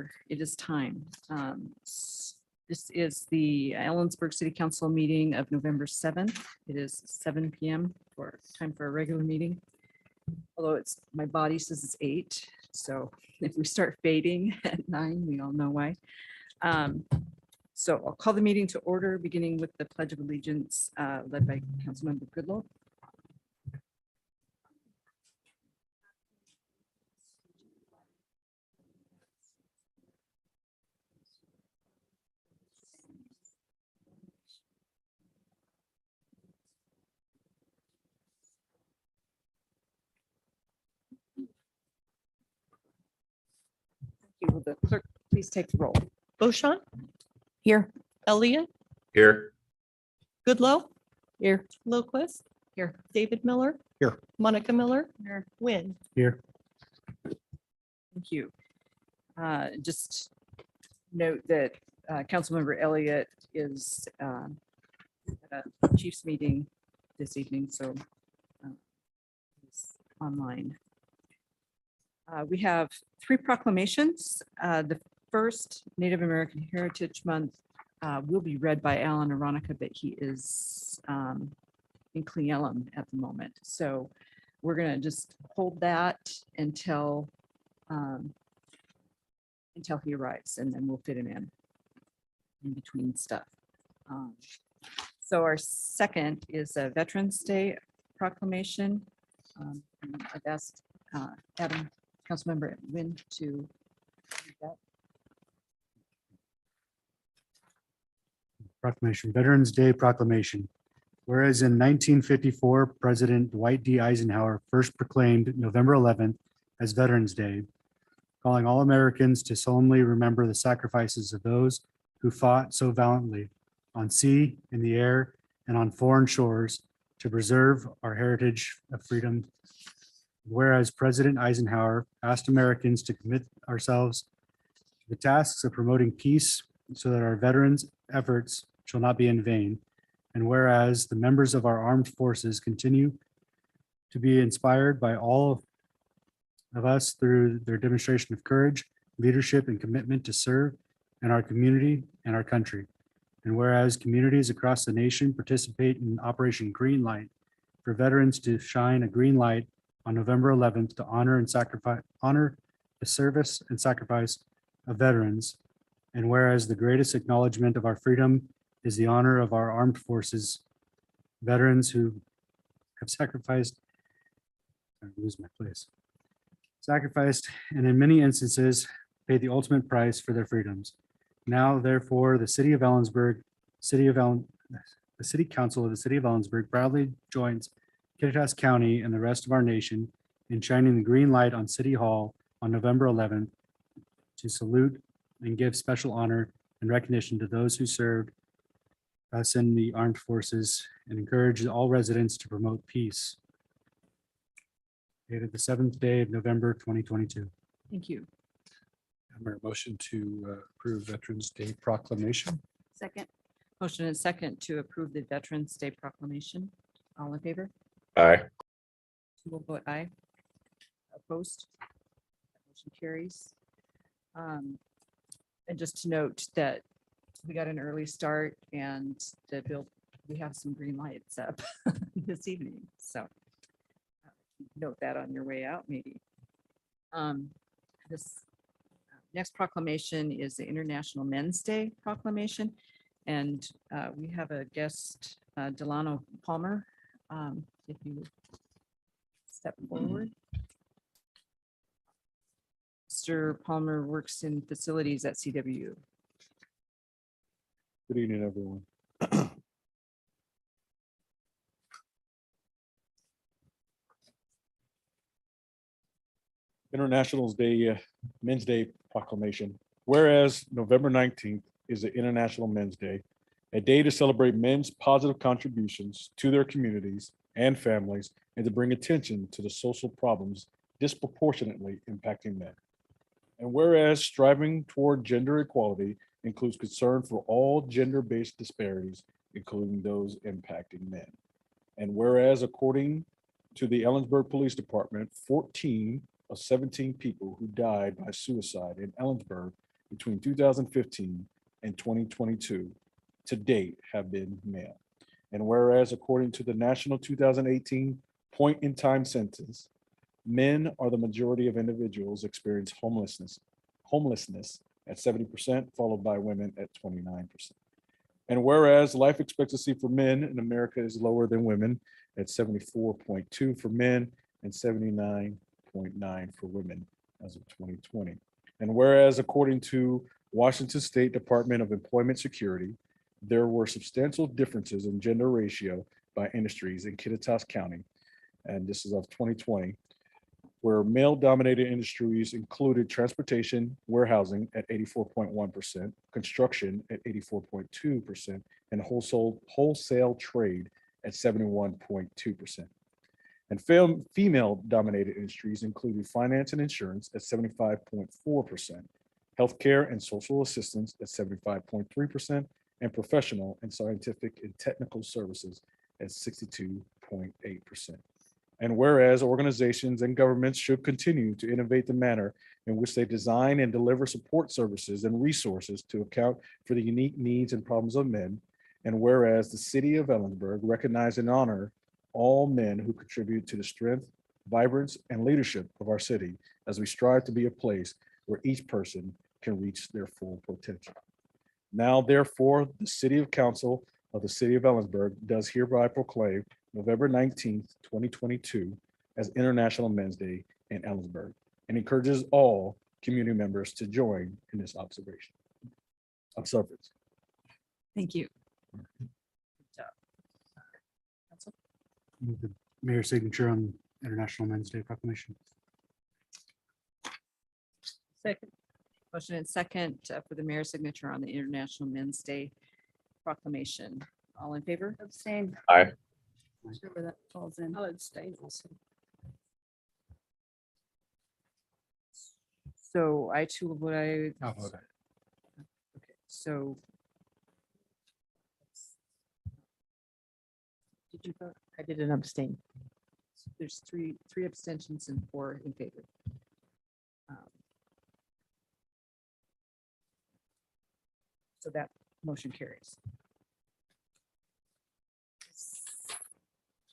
order. It is time. This is the Ellensburg City Council meeting of November 7th. It is 7 p.m. for time for a regular meeting. Although my body says it's 8. So if we start fading at 9, we all know why. So I'll call the meeting to order, beginning with the Pledge of Allegiance led by Councilmember Goodlow. Will the clerk please take the roll? Beauchamp, Here. Elliott, Here. Goodlow, Here. Lowquist, Here. David Miller. Here. Monica Miller, Here. Wynn. Here. Thank you. Just note that Councilmember Elliott is at a Chiefs meeting this evening, so he's online. We have 3 proclamations. The first, Native American Heritage Month, will be read by Alan Aronica, but he is in Cle Elum at the moment. So we're going to just hold that until he arrives, and then we'll fit him in between stuff. So our second is a Veterans Day proclamation. I've asked Adam, Councilmember Wynn, to read that. Proclamation, Veterans Day Proclamation. Whereas in 1954, President Dwight D. Eisenhower first proclaimed November 11th as Veterans Day, calling all Americans to solemnly remember the sacrifices of those who fought so valiantly on sea, in the air, and on foreign shores to preserve our heritage of freedom. Whereas President Eisenhower asked Americans to commit ourselves to the tasks of promoting peace so that our veterans' efforts shall not be in vain. And whereas the members of our armed forces continue to be inspired by all of us through their demonstration of courage, leadership, and commitment to serve in our community and our country. And whereas communities across the nation participate in Operation Greenlight for veterans to shine a green light on November 11th to honor the service and sacrifice of veterans. And whereas the greatest acknowledgement of our freedom is the honor of our armed forces, veterans who have sacrificed and in many instances paid the ultimate price for their freedoms. Now, therefore, the City Council of the City of Ellensburg proudly joins Kittitas County and the rest of our nation in shining the green light on City Hall on November 11th to salute and give special honor and recognition to those who served us in the armed forces and encourage all residents to promote peace. Dated the 7th day of November, 2022. Thank you. Motion to approve Veterans Day proclamation. Second. Motion and second to approve the Veterans Day proclamation. All in favor? Aye. 2 will vote aye. Opposed? Motion carries. And just to note that we got an early start and we have some green lights up this evening. So note that on your way out, maybe. This next proclamation is the International Men's Day proclamation. And we have a guest, Delano Palmer. If you would step forward. Mr. Palmer works in facilities at CWU. Good evening, everyone. International Men's Day proclamation. Whereas November 19th is the International Men's Day, a day to celebrate men's positive contributions to their communities and families, and to bring attention to the social problems disproportionately impacting men. And whereas striving toward gender equality includes concern for all gender-based disparities, including those impacting men. And whereas according to the Ellensburg Police Department, 14 of 17 people who died by suicide in Ellensburg between 2015 and 2022 to date have been male. And whereas according to the National 2018 Point in Time Census, men are the majority of individuals experience homelessness at 70%, followed by women at 29%. And whereas life expectancy for men in America is lower than women at 74.2 for men and 79.9 for women as of 2020. And whereas according to Washington State Department of Employment Security, there were substantial differences in gender ratio by industries in Kittitas County, and this is of 2020, where male-dominated industries included transportation, warehousing at 84.1%, construction at 84.2%, and wholesale trade at 71.2%. And female-dominated industries included finance and insurance at 75.4%, healthcare and social assistance at 75.3%, and professional and scientific and technical services at 62.8%. And whereas organizations and governments should continue to innovate the manner in which they design and deliver support services and resources to account for the unique needs and problems of men. And whereas the city of Ellensburg recognize and honor all men who contribute to the strength, vibrance, and leadership of our city as we strive to be a place where each person can reach their full potential. Now, therefore, the City Council of the City of Ellensburg does hereby proclaim November 19th, 2022 as International Men's Day in Ellensburg and encourages all community members to join in this observance. Thank you. Good job. Council? Move the mayor's signature on International Men's Day proclamation. Second. Motion and second for the mayor's signature on the International Men's Day proclamation. All in favor? Abstain. Aye. Whichever that falls in. I'll abstain also. So I too would I. I'll vote aye. Okay, so. Did you vote? I did an abstain. There's three abstentions and 4 in favor. So that motion carries.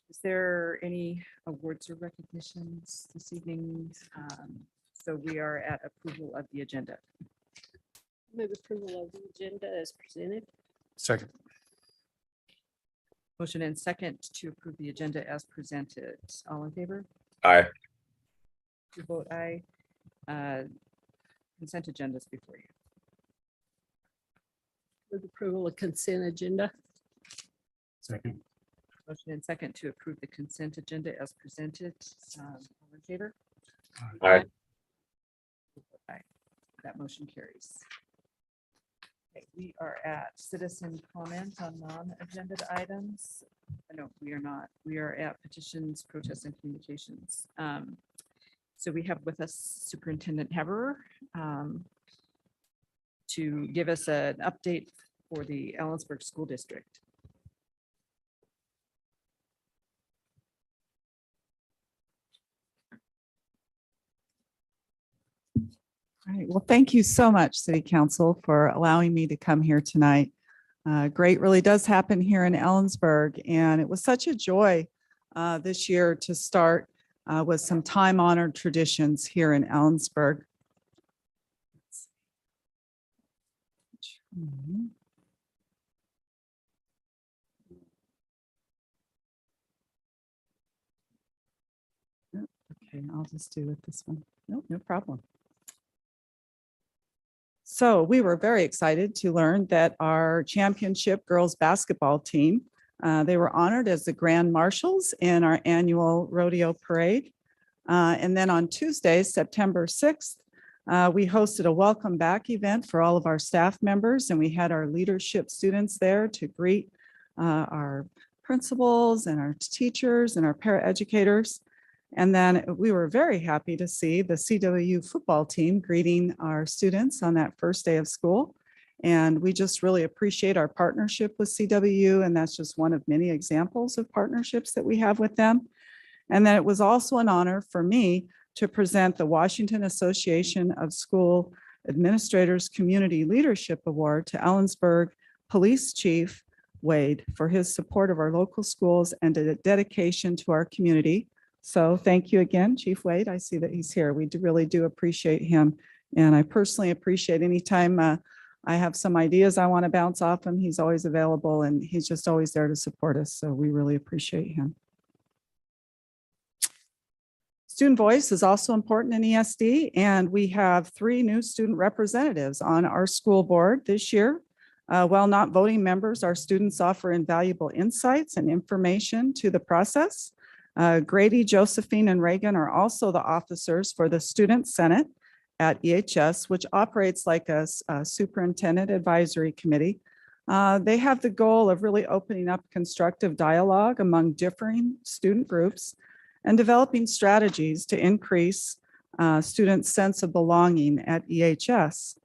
Is there any awards or recognitions this evening? So we are at approval of the agenda. Move approval of the agenda as presented. Second. Motion and second to approve the agenda as presented. All in favor? Aye. You vote aye. Consent agendas before you. Move approval of consent agenda. Second. Motion and second to approve the consent agenda as presented. All in favor? Aye. Aye. That motion carries. Okay, we are at citizen comment on non-agenda items. No, we are not. We are at petitions, protests, and communications. So we have with us Superintendent Haberer to give us an update for the Ellensburg School District. All right. Well, thank you so much, City Council, for allowing me to come here tonight. Great really does happen here in Ellensburg, and it was such a joy this year to start with some time-honored traditions here in Ellensburg. Okay, I'll just do it this one. Nope, no problem. So we were very excited to learn that our championship girls basketball team, they were honored as the Grand Marshals in our annual rodeo parade. And then on Tuesday, September 6th, we hosted a welcome back event for all of our staff members, and we had our leadership students there to greet our principals and our teachers and our paraeducators. And then we were very happy to see the CWU football team greeting our students on that first day of school. And we just really appreciate our partnership with CWU, and that's just one of many examples of partnerships that we have with them. And then it was also an honor for me to present the Washington Association of School Administrators Community Leadership Award to Ellensburg Police Chief Wade for his support of our local schools and a dedication to our community. So thank you again, Chief Wade. I see that he's here. We really do appreciate him. And I personally appreciate anytime I have some ideas I want to bounce off him. He's always available and he's just always there to support us. So we really appreciate him. Student voice is also important in ESD, and we have 3 new student representatives on our school board this year. While not voting members, our students offer invaluable insights and information to the process. Grady, Josephine, and Reagan are also the officers for the Student Senate at EHS, which operates like a superintendent advisory committee. They have the goal of really opening up constructive dialogue among differing student groups and developing strategies to increase students' sense of belonging at EHS.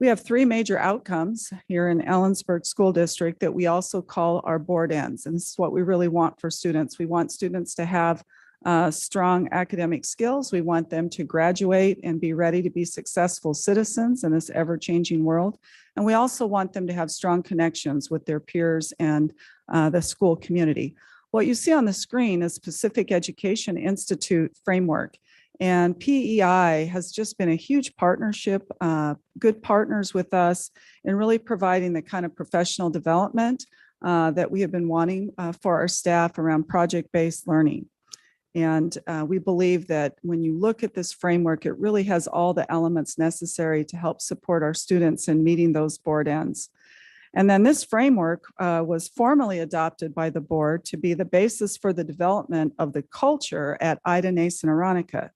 We have 3 major outcomes here in Ellensburg School District that we also call our board ends. And this is what we really want for students. We want students to have strong academic skills. We want them to graduate and be ready to be successful citizens in this ever-changing world. And we also want them to have strong connections with their peers and the school community. What you see on the screen is Pacific Education Institute framework. And PEI has just been a huge partnership, good partners with us in really providing the kind of professional development that we have been wanting for our staff around project-based learning. And we believe that when you look at this framework, it really has all the elements necessary to help support our students in meeting those board ends. And then this framework was formally adopted by the board to be the basis for the development of the culture at Ida Nason Aronica.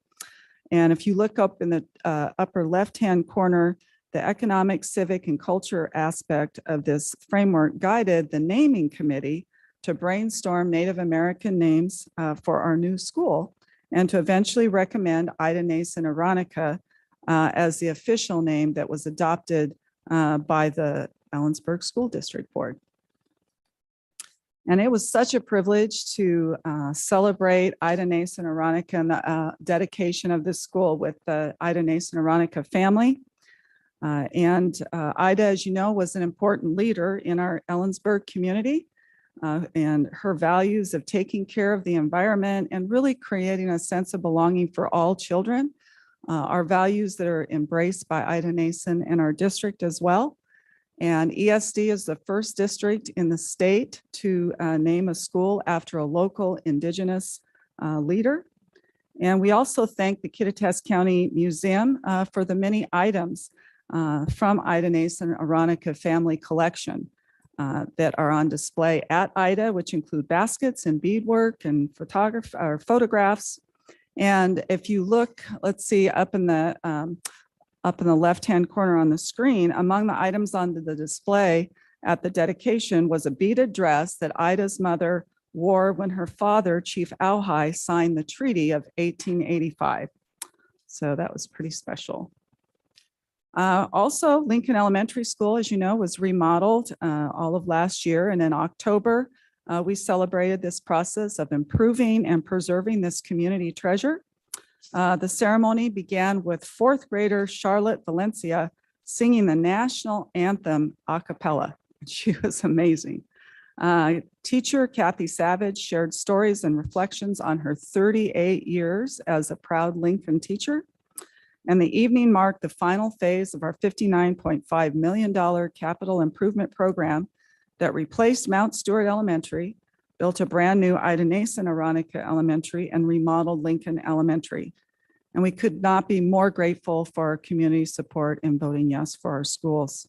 And if you look up in the upper left-hand corner, the economic, civic, and culture aspect of this framework guided the naming committee to brainstorm Native American names for our new school and to eventually recommend Ida Nason Aronica as the official name that was adopted by the Ellensburg School District Board. And it was such a privilege to celebrate Ida Nason Aronica and the dedication of this school with the Ida Nason Aronica family. Ida, as you know, was an important leader in our Ellensburg community. And her values of taking care of the environment and really creating a sense of belonging for all children are values that are embraced by Ida Nason and our district as well. And ESD is the first district in the state to name a school after a local Indigenous leader. And we also thank the Kittitas County Museum for the many items from Ida Nason Aronica family collection that are on display at Ida, which include baskets and beadwork and photographs. And if you look, let's see, up in the left-hand corner on the screen, among the items on the display at the dedication was a beaded dress that Ida's mother wore when her father, Chief Auhai, signed the Treaty of 1885. So that was pretty special. Also, Lincoln Elementary School, as you know, was remodeled all of last year. And in October, we celebrated this process of improving and preserving this community treasure. The ceremony began with 4th grader Charlotte Valencia singing the national anthem a cappella. She was amazing. Teacher Kathy Savage shared stories and reflections on her 38 years as a proud Lincoln teacher. And the evening marked the final phase of our $59.5 million capital improvement program that replaced Mount Stewart Elementary, built a brand new Ida Nason Aronica Elementary, and remodeled Lincoln Elementary. And we could not be more grateful for our community support in voting yes for our schools.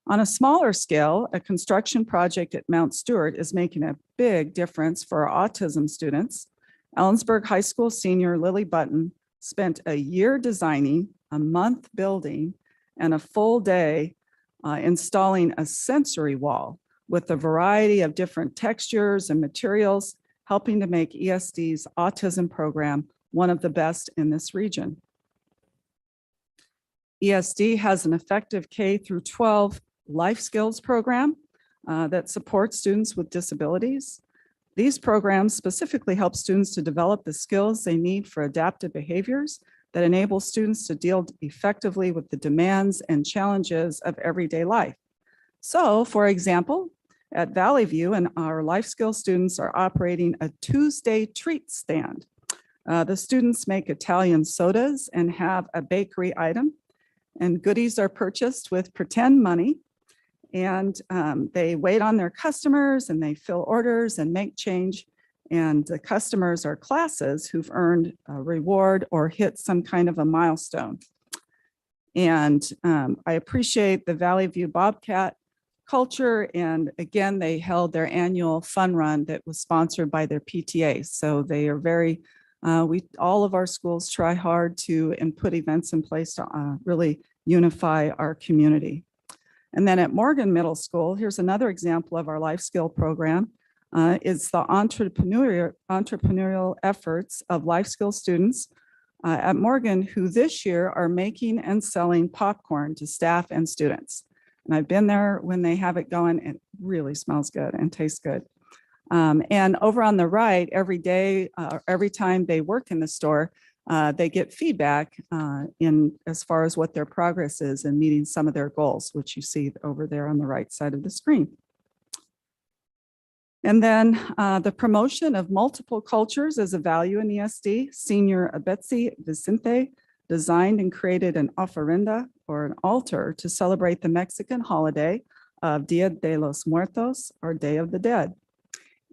On a smaller scale, a construction project at Mount Stewart is making a big difference for our autism students. Ellensburg High School senior Lily Button spent a year designing, a month building, and a full day installing a sensory wall with a variety of different textures and materials, helping to make ESD's autism program one of the best in this region. ESD has an effective K through 12 life skills program that supports students with disabilities. These programs specifically help students to develop the skills they need for adaptive behaviors that enable students to deal effectively with the demands and challenges of everyday life. So, for example, at Valley View, and our life skills students are operating a Tuesday treat stand. The students make Italian sodas and have a bakery item, and goodies are purchased with pretend money. And they wait on their customers and they fill orders and make change. And the customers are classes who've earned a reward or hit some kind of a milestone. And I appreciate the Valley View Bobcat culture. And again, they held their annual fun run that was sponsored by their PTA. So they are very, all of our schools try hard to and put events in place to really unify our community. And then at Morgan Middle School, here's another example of our life skill program. It's the entrepreneurial efforts of life skill students at Morgan who this year are making and selling popcorn to staff and students. And I've been there when they have it going. It really smells good and tastes good. And over on the right, every day, every time they work in the store, they get feedback in as far as what their progress is in meeting some of their goals, which you see over there on the right side of the screen. And then the promotion of multiple cultures as a value in ESD. Senior Betsy Vicente designed and created an ofrenda, or an altar, to celebrate the Mexican holiday of Dia de los Muertos, or Day of the Dead.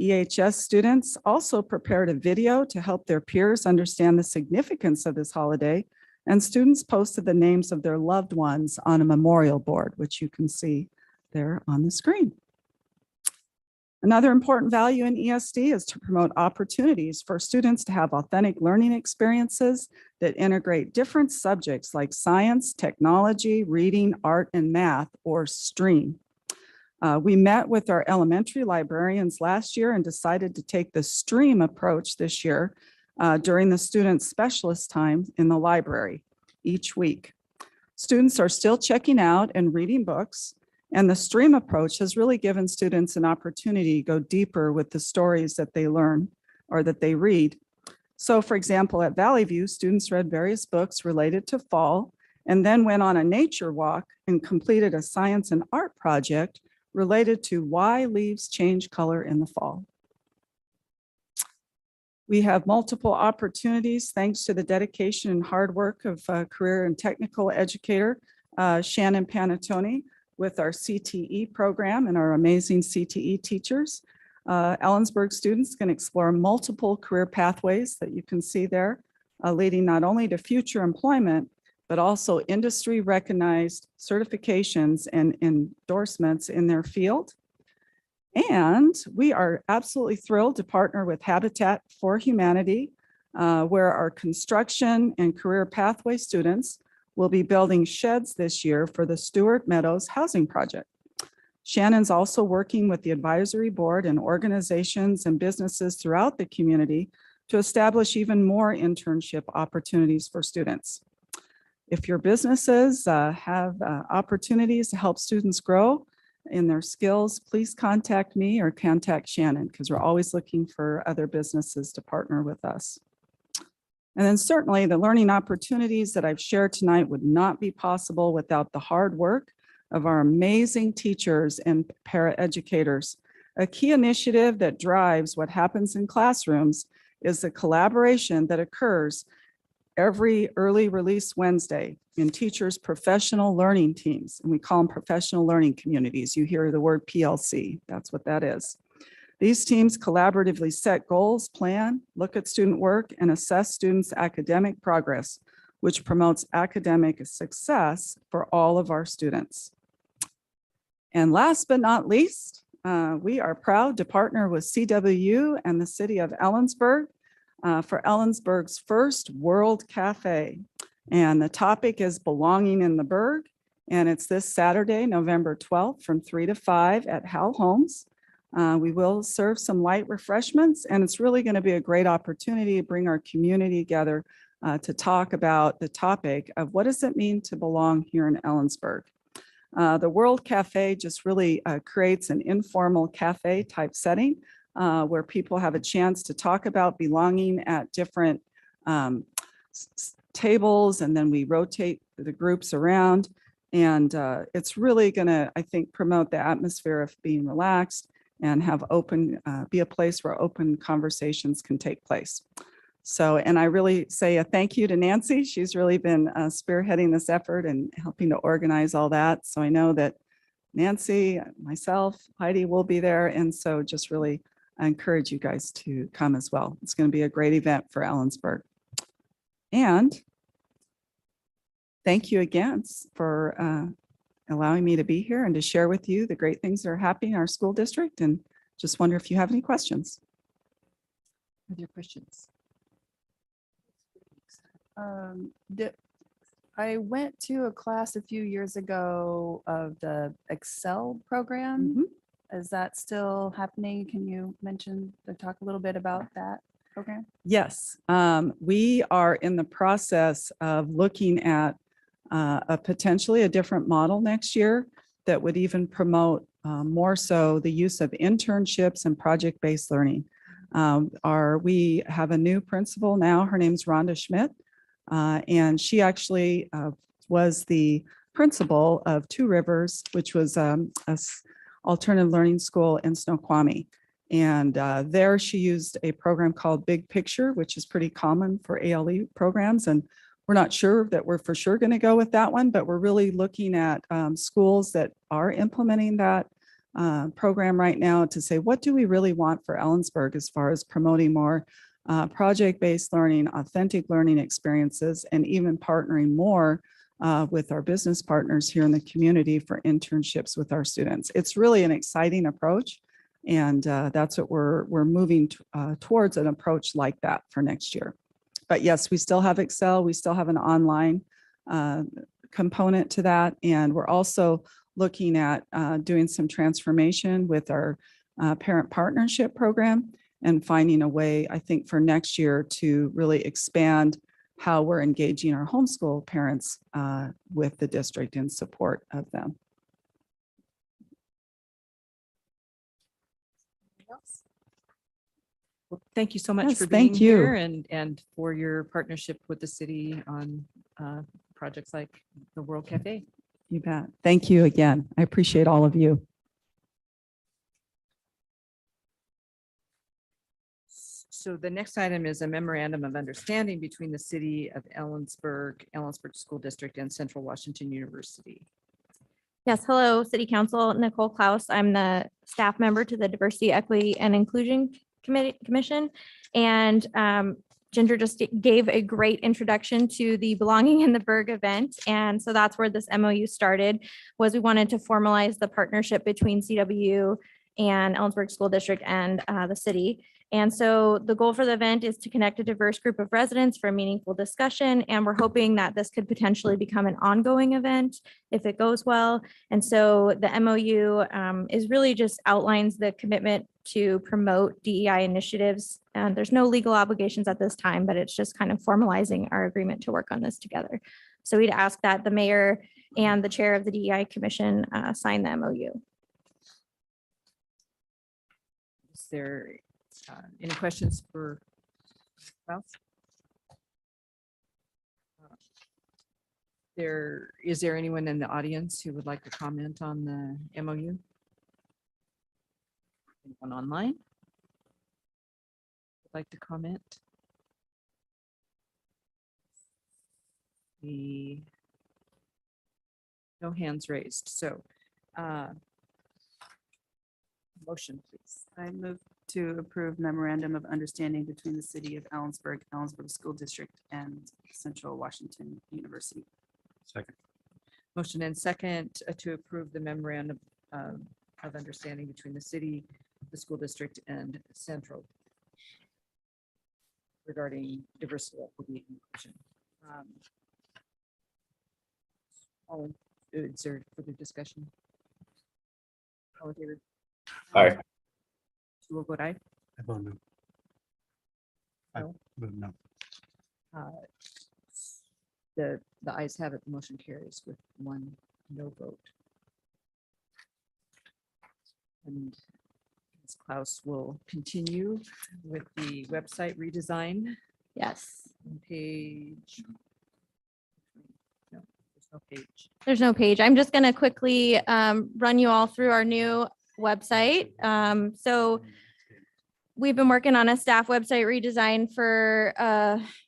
EHS students also prepared a video to help their peers understand the significance of this holiday, and students posted the names of their loved ones on a memorial board, which you can see there on the screen. Another important value in ESD is to promote opportunities for students to have authentic learning experiences that integrate different subjects like science, technology, reading, art, and math, or STREAM. We met with our elementary librarians last year and decided to take the STREAM approach this year during the student specialist time in the library each week. Students are still checking out and reading books, and the STREAM approach has really given students an opportunity to go deeper with the stories that they learn or that they read. So for example, at Valley View, students read various books related to fall and then went on a nature walk and completed a science and art project related to why leaves change color in the fall. We have multiple opportunities thanks to the dedication and hard work of career and technical educator Shannon Panatoni, with our CTE program and our amazing CTE teachers. Ellensburg students can explore multiple career pathways that you can see there, leading not only to future employment, but also industry recognized certifications and endorsements in their field. And we are absolutely thrilled to partner with Habitat for Humanity, where our construction and career pathway students will be building sheds this year for the Stewart Meadows Housing Project. Shannon's also working with the advisory board and organizations and businesses throughout the community to establish even more internship opportunities for students. If your businesses have opportunities to help students grow in their skills, please contact me or contact Shannon, because we're always looking for other businesses to partner with us. And then certainly the learning opportunities that I've shared tonight would not be possible without the hard work of our amazing teachers and paraeducators. A key initiative that drives what happens in classrooms is the collaboration that occurs every early release Wednesday in teachers' professional learning teams. And we call them professional learning communities. You hear the word PLC, that's what that is. These teams collaboratively set goals, plan, look at student work, and assess students' academic progress, which promotes academic success for all of our students. And last but not least, we are proud to partner with CWU and the city of Ellensburg for Ellensburg's first World Cafe. And the topic is belonging in the Burg. And it's this Saturday, November 12th from 3 to 5 at Hal Holmes. We will serve some light refreshments, and it's really going to be a great opportunity to bring our community together to talk about the topic of what does it mean to belong here in Ellensburg. The World Cafe just really creates an informal cafe type setting where people have a chance to talk about belonging at different tables, and then we rotate the groups around. And it's really going to, I think, promote the atmosphere of being relaxed and have open, be a place where open conversations can take place. So, and I really say a thank you to Nancy. She's really been spearheading this effort and helping to organize all that. So I know that Nancy, myself, Heidi will be there. And so just really I encourage you guys to come as well. It's going to be a great event for Ellensburg. And thank you again for allowing me to be here and to share with you the great things that are happening in our school district. And just wonder if you have any questions. Other questions? I went to a class a few years ago of the Excel program. Mhm. Is that still happening? Can you mention or talk a little bit about that program? Yes, we are in the process of looking at a potentially a different model next year that would even promote more so the use of internships and project-based learning. We have a new principal now. Her name's Rhonda Schmidt. And she actually was the principal of Two Rivers, which was alternative learning school in Snoqualmie. And there she used a program called Big Picture, which is pretty common for ALE programs. And we're not sure that we're for sure going to go with that one, but we're really looking at schools that are implementing that program right now to say, what do we really want for Ellensburg as far as promoting more project-based learning, authentic learning experiences, and even partnering more with our business partners here in the community for internships with our students. It's really an exciting approach, and that's what we're moving towards, an approach like that for next year. But yes, we still have Excel. We still have an online component to that, and we're also looking at doing some transformation with our parent partnership program and finding a way, I think, for next year to really expand how we're engaging our homeschool parents with the district in support of them. Well, thank you so much Yes, for being thank you. here and for your partnership with the city on projects like the World Cafe. You bet. Thank you again. I appreciate all of you. So the next item is a memorandum of understanding between the city of Ellensburg, Ellensburg School District, and Central Washington University. Yes, hello, City Council, Nicole Klaus. I'm the staff member to the Diversity, Equity, and Inclusion Commission. And Ginger just gave a great introduction to the Belonging in the Berg event. And so that's where this MOU started, was we wanted to formalize the partnership between CW and Ellensburg School District and the city. And so the goal for the event is to connect a diverse group of residents for a meaningful discussion. And we're hoping that this could potentially become an ongoing event if it goes well. And so the MOU is really just outlines the commitment to promote DEI initiatives. And there's no legal obligations at this time, but it's just kind of formalizing our agreement to work on this together. So we'd ask that the mayor and the chair of the DEI commission sign the MOU. Is there any questions for Klaus? Is there anyone in the audience who would like to comment on the MOU? Anyone online? Would like to comment? No hands raised, so motion, please. I move to approve memorandum of understanding between the city of Ellensburg, Ellensburg School District, and Central Washington University. Second. Motion and second to approve the memorandum of understanding between the city, the school district, and Central regarding diversity, equity, and inclusion. Is there further discussion? All in favor? Aye. Two will vote aye. I vote no. I No. vote no. The ayes have it, the motion carries with one no vote. And Ms. Klaus will continue with the website redesign Yes. on page page. There's no page. I'm just going to quickly run you all through our new website. So we've been working on a staff website redesign for,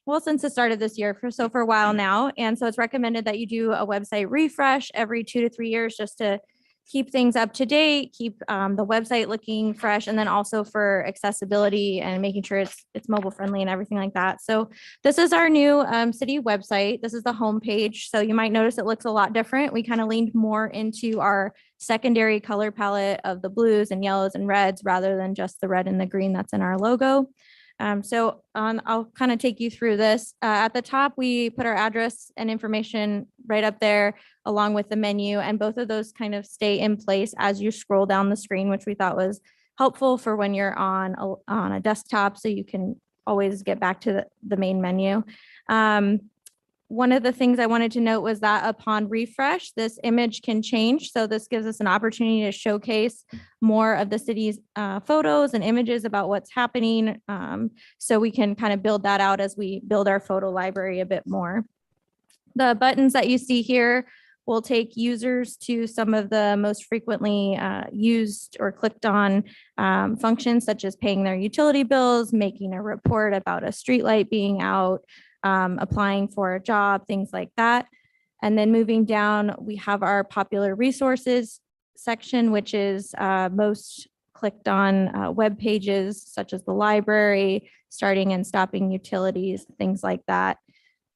well, since the start of this year, for a while now. And so it's recommended that you do a website refresh every 2 to 3 years just to keep things up to date, keep the website looking fresh, and then also for accessibility and making sure it's mobile friendly and everything like that. So this is our new city website. This is the homepage. So you might notice it looks a lot different. We kind of leaned more into our secondary color palette of the blues and yellows and reds rather than just the red and the green that's in our logo. I'll kind of take you through this. At the top, we put our address and information right up there along with the menu, and both of those kind of stay in place as you scroll down the screen, which we thought was helpful for when you're on a desktop, so you can always get back to the main menu. One of the things I wanted to note was that upon refresh, this image can change. So this gives us an opportunity to showcase more of the city's photos and images about what's happening. So we can kind of build that out as we build our photo library a bit more. The buttons that you see here will take users to some of the most frequently used or clicked on functions, such as paying their utility bills, making a report about a streetlight being out, applying for a job, things like that. And then moving down, we have our popular resources section, which is most clicked on web pages, such as the library, starting and stopping utilities, things like that.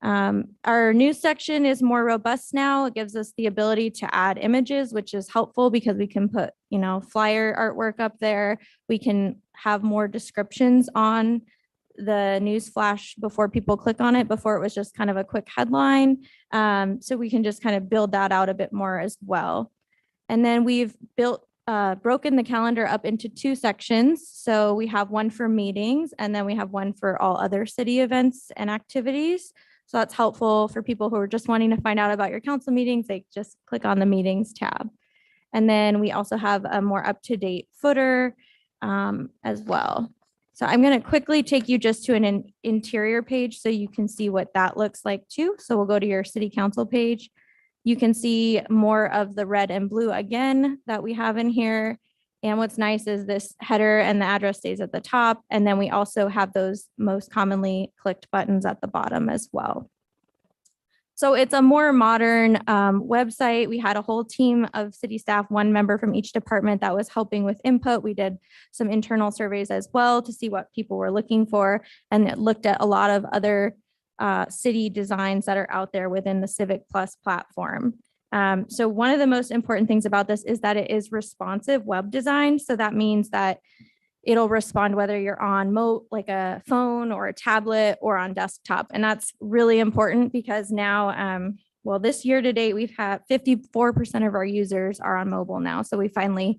Our news section is more robust now. It gives us the ability to add images, which is helpful because we can put, flyer artwork up there. We can have more descriptions on the news flash before people click on it. Before it was just kind of a quick headline. So we can just kind of build that out a bit more as well. And then we've broken the calendar up into 2 sections. So we have one for meetings, and then we have one for all other city events and activities. So that's helpful for people who are just wanting to find out about your council meetings. They just click on the meetings tab. And then we also have a more up-to-date footer as well. So I'm going to quickly take you just to an interior page so you can see what that looks like too. So we'll go to your city council page. You can see more of the red and blue again that we have in here. And what's nice is this header and the address stays at the top. And then we also have those most commonly clicked buttons at the bottom as well. So it's a more modern website. We had a whole team of city staff, 1 member from each department that was helping with input. We did some internal surveys as well to see what people were looking for, and it looked at a lot of other city designs that are out there within the Civic Plus platform. So one of the most important things about this is that it is responsive web design. So that means that it'll respond whether you're on like a phone or a tablet or on desktop. And that's really important because now, well, this year to date, we've had 54% of our users are on mobile now. So we finally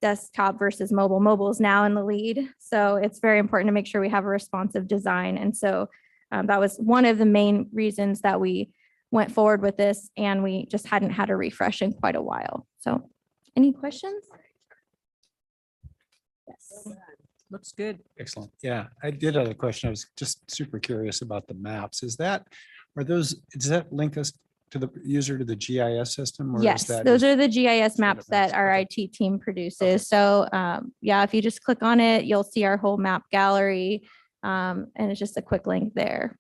desktop versus mobile. Mobile is now in the lead. So it's very important to make sure we have a responsive design. And so that was one of the main reasons that we went forward with this, and we just hadn't had a refresh in quite a while. So any questions? Yes. Looks good. Excellent. Yeah, I did have a question. I was just super curious about the maps. Does that link us to the user to the GIS system? Or is Yes, that those just are the GIS maps that our Okay. IT team produces. So yeah, if you just click on it, you'll see our whole map gallery. And it's just a quick link there.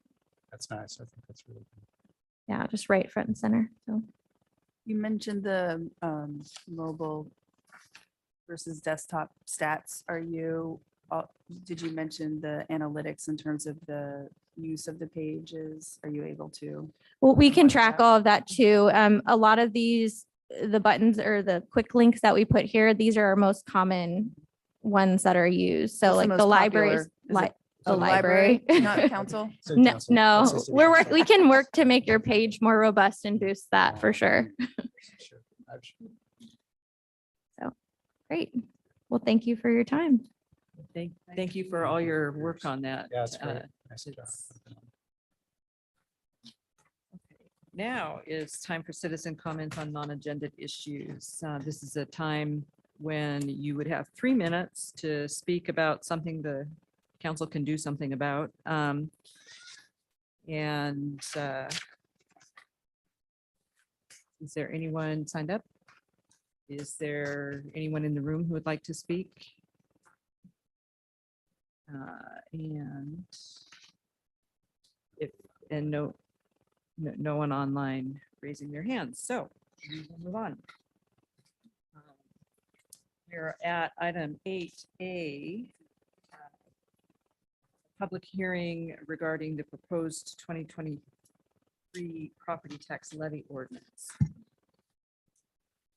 That's nice. I think that's really good. Yeah, just right front and center. So You mentioned the mobile versus desktop stats. Did you mention the analytics in terms of the use of the pages? Are you able to? well, we can Like track that. all of that too. A lot of these, the buttons or the quick links that we put here, these are our most common ones that are used. So What's the like most the popular? libraries, Is it the library. Not council? City No, council. no, That's the city we can work to make your page more robust and boost that for sure. Sure. I'm sure. Great. Well, thank you for your time. Thank you for all your work on that. Yeah, it's great. Nice job. it's- Now is time for citizen comments on non-agenda issues. This is a time when you would have 3 minutes to speak about something the council can do something about. Is there anyone signed up? Is there anyone in the room who would like to speak? And if, and no one online raising their hands, so we will move on. We're at item 8A. Public hearing regarding the proposed 2023 property tax levy ordinance,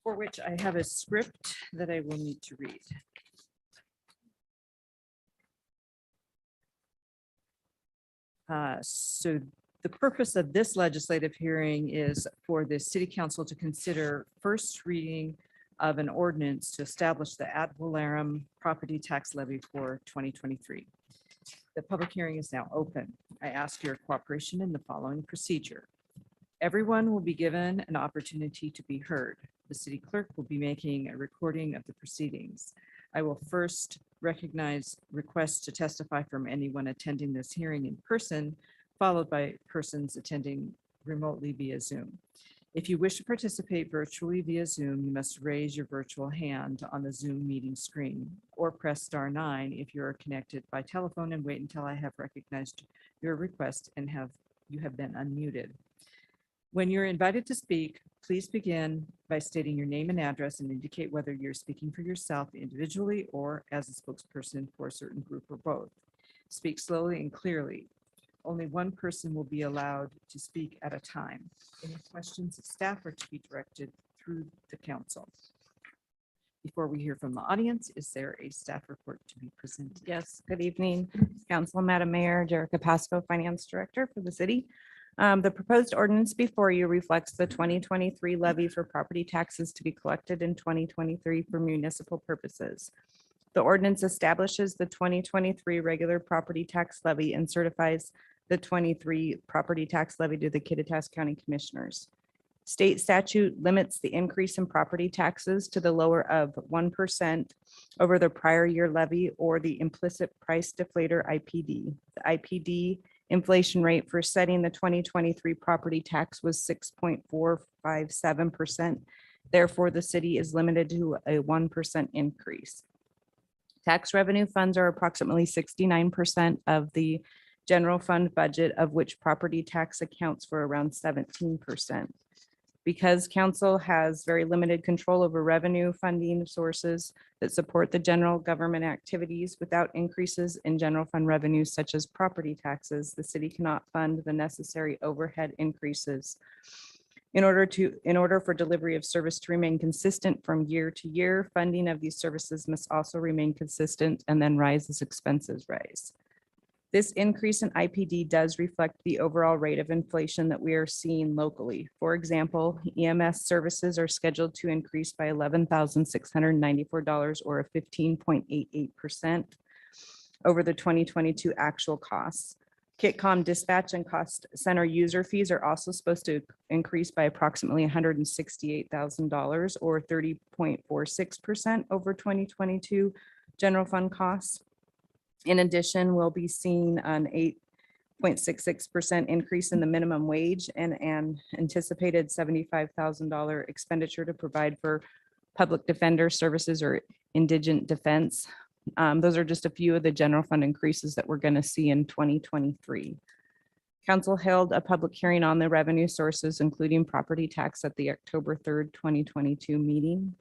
for which I have a script that I will need to read. So the purpose of this legislative hearing is for the city council to consider first reading of an ordinance to establish the ad valorem property tax levy for 2023. The public hearing is now open. I ask your cooperation in the following procedure. Everyone will be given an opportunity to be heard. The city clerk will be making a recording of the proceedings. I will first recognize requests to testify from anyone attending this hearing in person, followed by persons attending remotely via Zoom. If you wish to participate virtually via Zoom, you must raise your virtual hand on the Zoom meeting screen or press *9 if you are connected by telephone and wait until I have recognized your request and you have been unmuted. When you're invited to speak, please begin by stating your name and address and indicate whether you're speaking for yourself individually or as a spokesperson for a certain group or both. Speak slowly and clearly. Only one person will be allowed to speak at a time. Any questions of staff are to be directed through the council. Before we hear from the audience, is there a staff report to be presented? Yes, good evening, Council, Madam Mayor, Jerica Pasco, Finance Director for the city. The proposed ordinance before you reflects the 2023 levy for property taxes to be collected in 2023 for municipal purposes. The ordinance establishes the 2023 regular property tax levy and certifies the 23 property tax levy to the Kittitas County Commissioners. State statute limits the increase in property taxes to the lower of 1% over the prior year levy or the implicit price deflator IPD. The IPD inflation rate for setting the 2023 property tax was 6.457%. Therefore, the city is limited to a 1% increase. Tax revenue funds are approximately 69% of the general fund budget, of which property tax accounts for around 17%. Because council has very limited control over revenue funding sources that support the general government activities without increases in general fund revenues such as property taxes, the city cannot fund the necessary overhead increases. In order for delivery of service to remain consistent from year to year, funding of these services must also remain consistent and then rise as expenses rise. This increase in IPD does reflect the overall rate of inflation that we are seeing locally. For example, EMS services are scheduled to increase by $11,694 or a 15.88% over the 2022 actual costs. Kitcom dispatch and cost center user fees are also supposed to increase by approximately $168,000 or 30.46% over 2022 general fund costs. In addition, we'll be seeing an 8.66% increase in the minimum wage and an anticipated $75,000 expenditure to provide for public defender services or indigent defense. Those are just a few of the general fund increases that we're going to see in 2023. Council held a public hearing on the revenue sources, including property tax at the October 3rd, 2022 meeting.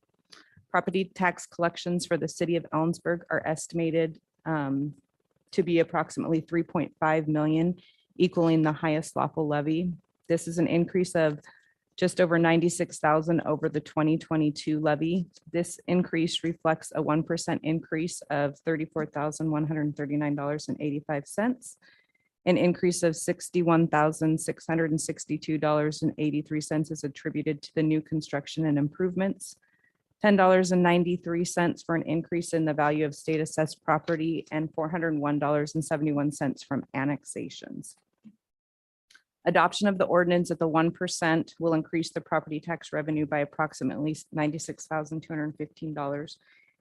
Property tax collections for the city of Ellensburg are estimated to be approximately 3.5 million, equaling the highest lawful levy. This is an increase of just over 96,000 over the 2022 levy. This increase reflects a 1% increase of $34,139.85, an increase of $61,662.83 is attributed to the new construction and improvements, $10.93 for an increase in the value of state assessed property, and $401.71 from annexations. Adoption of the ordinance at the 1% will increase the property tax revenue by approximately $96,215.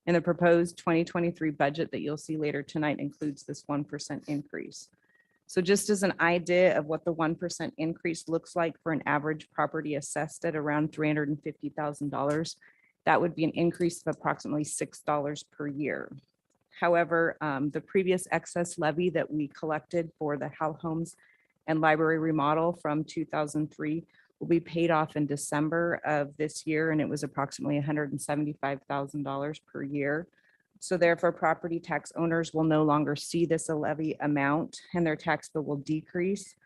And the proposed 2023 budget that you'll see later tonight includes this 1% increase. So just as an idea of what the 1% increase looks like for an average property assessed at around $350,000, that would be an increase of approximately $6 per year. However, the previous excess levy that we collected for the Hal Homes and library remodel from 2003 will be paid off in December of this year, and it was approximately $175,000 per year. So therefore, property tax owners will no longer see this levy amount and their tax bill will decrease.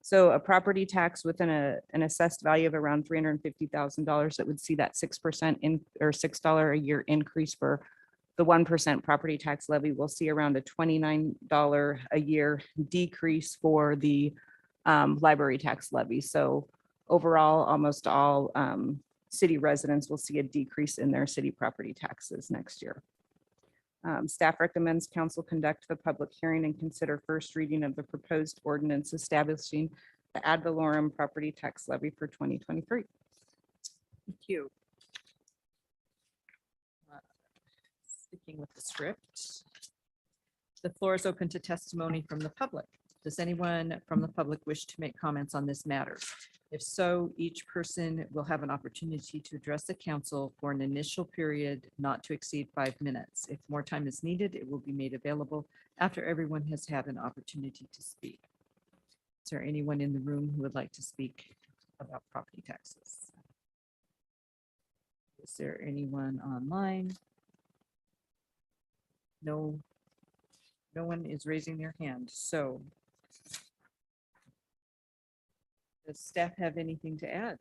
So a property tax within an assessed value of around $350,000 that would see that 6% in or $6 a year increase for the 1% property tax levy, will see around a $29 a year decrease for the library tax levy. So overall, almost all city residents will see a decrease in their city property taxes next year. Staff recommends council conduct the public hearing and consider first reading of the proposed ordinance establishing the ad valorem property tax levy for 2023. Thank you. Sticking with the script. The floor is open to testimony from the public. Does anyone from the public wish to make comments on this matter? If so, each person will have an opportunity to address the council for an initial period not to exceed 5 minutes. If more time is needed, it will be made available after everyone has had an opportunity to speak. Is there anyone in the room who would like to speak about property taxes? Is there anyone online? No, no one is raising their hand. So does staff have anything to add?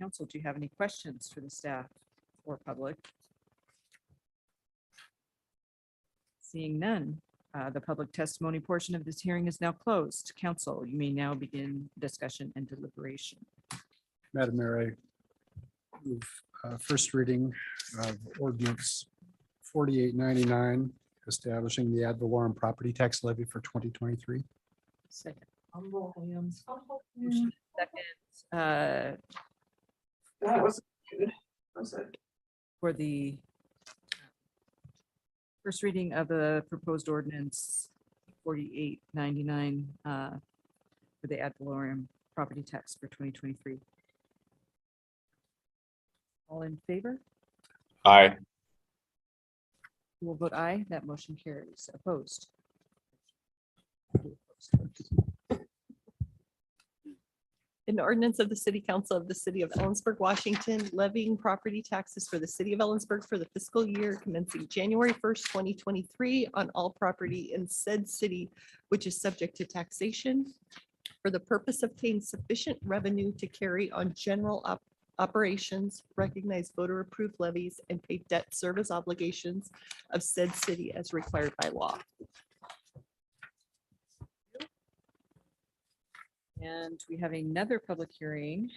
Council, do you have any questions for the staff or public? Seeing none, the public testimony portion of this hearing is now closed. Council, you may now begin discussion and deliberation. Madam Mayor, I move first reading of ordinance 4899, establishing the ad valorem property tax levy for 2023. Second. Williams. Motion second. For the first reading of the proposed ordinance 4899 for the ad valorem property tax for 2023. All in favor? Aye. Who will vote aye? That motion carries. Opposed? An ordinance of the City Council of the City of Ellensburg, Washington, levying property taxes for the City of Ellensburg for the fiscal year commencing January 1st, 2023 on all property in said city, which is subject to taxation for the purpose of obtaining sufficient revenue to carry on general operations, recognize voter approved levies, and pay debt service obligations of said city as required by law. And we have another public hearing.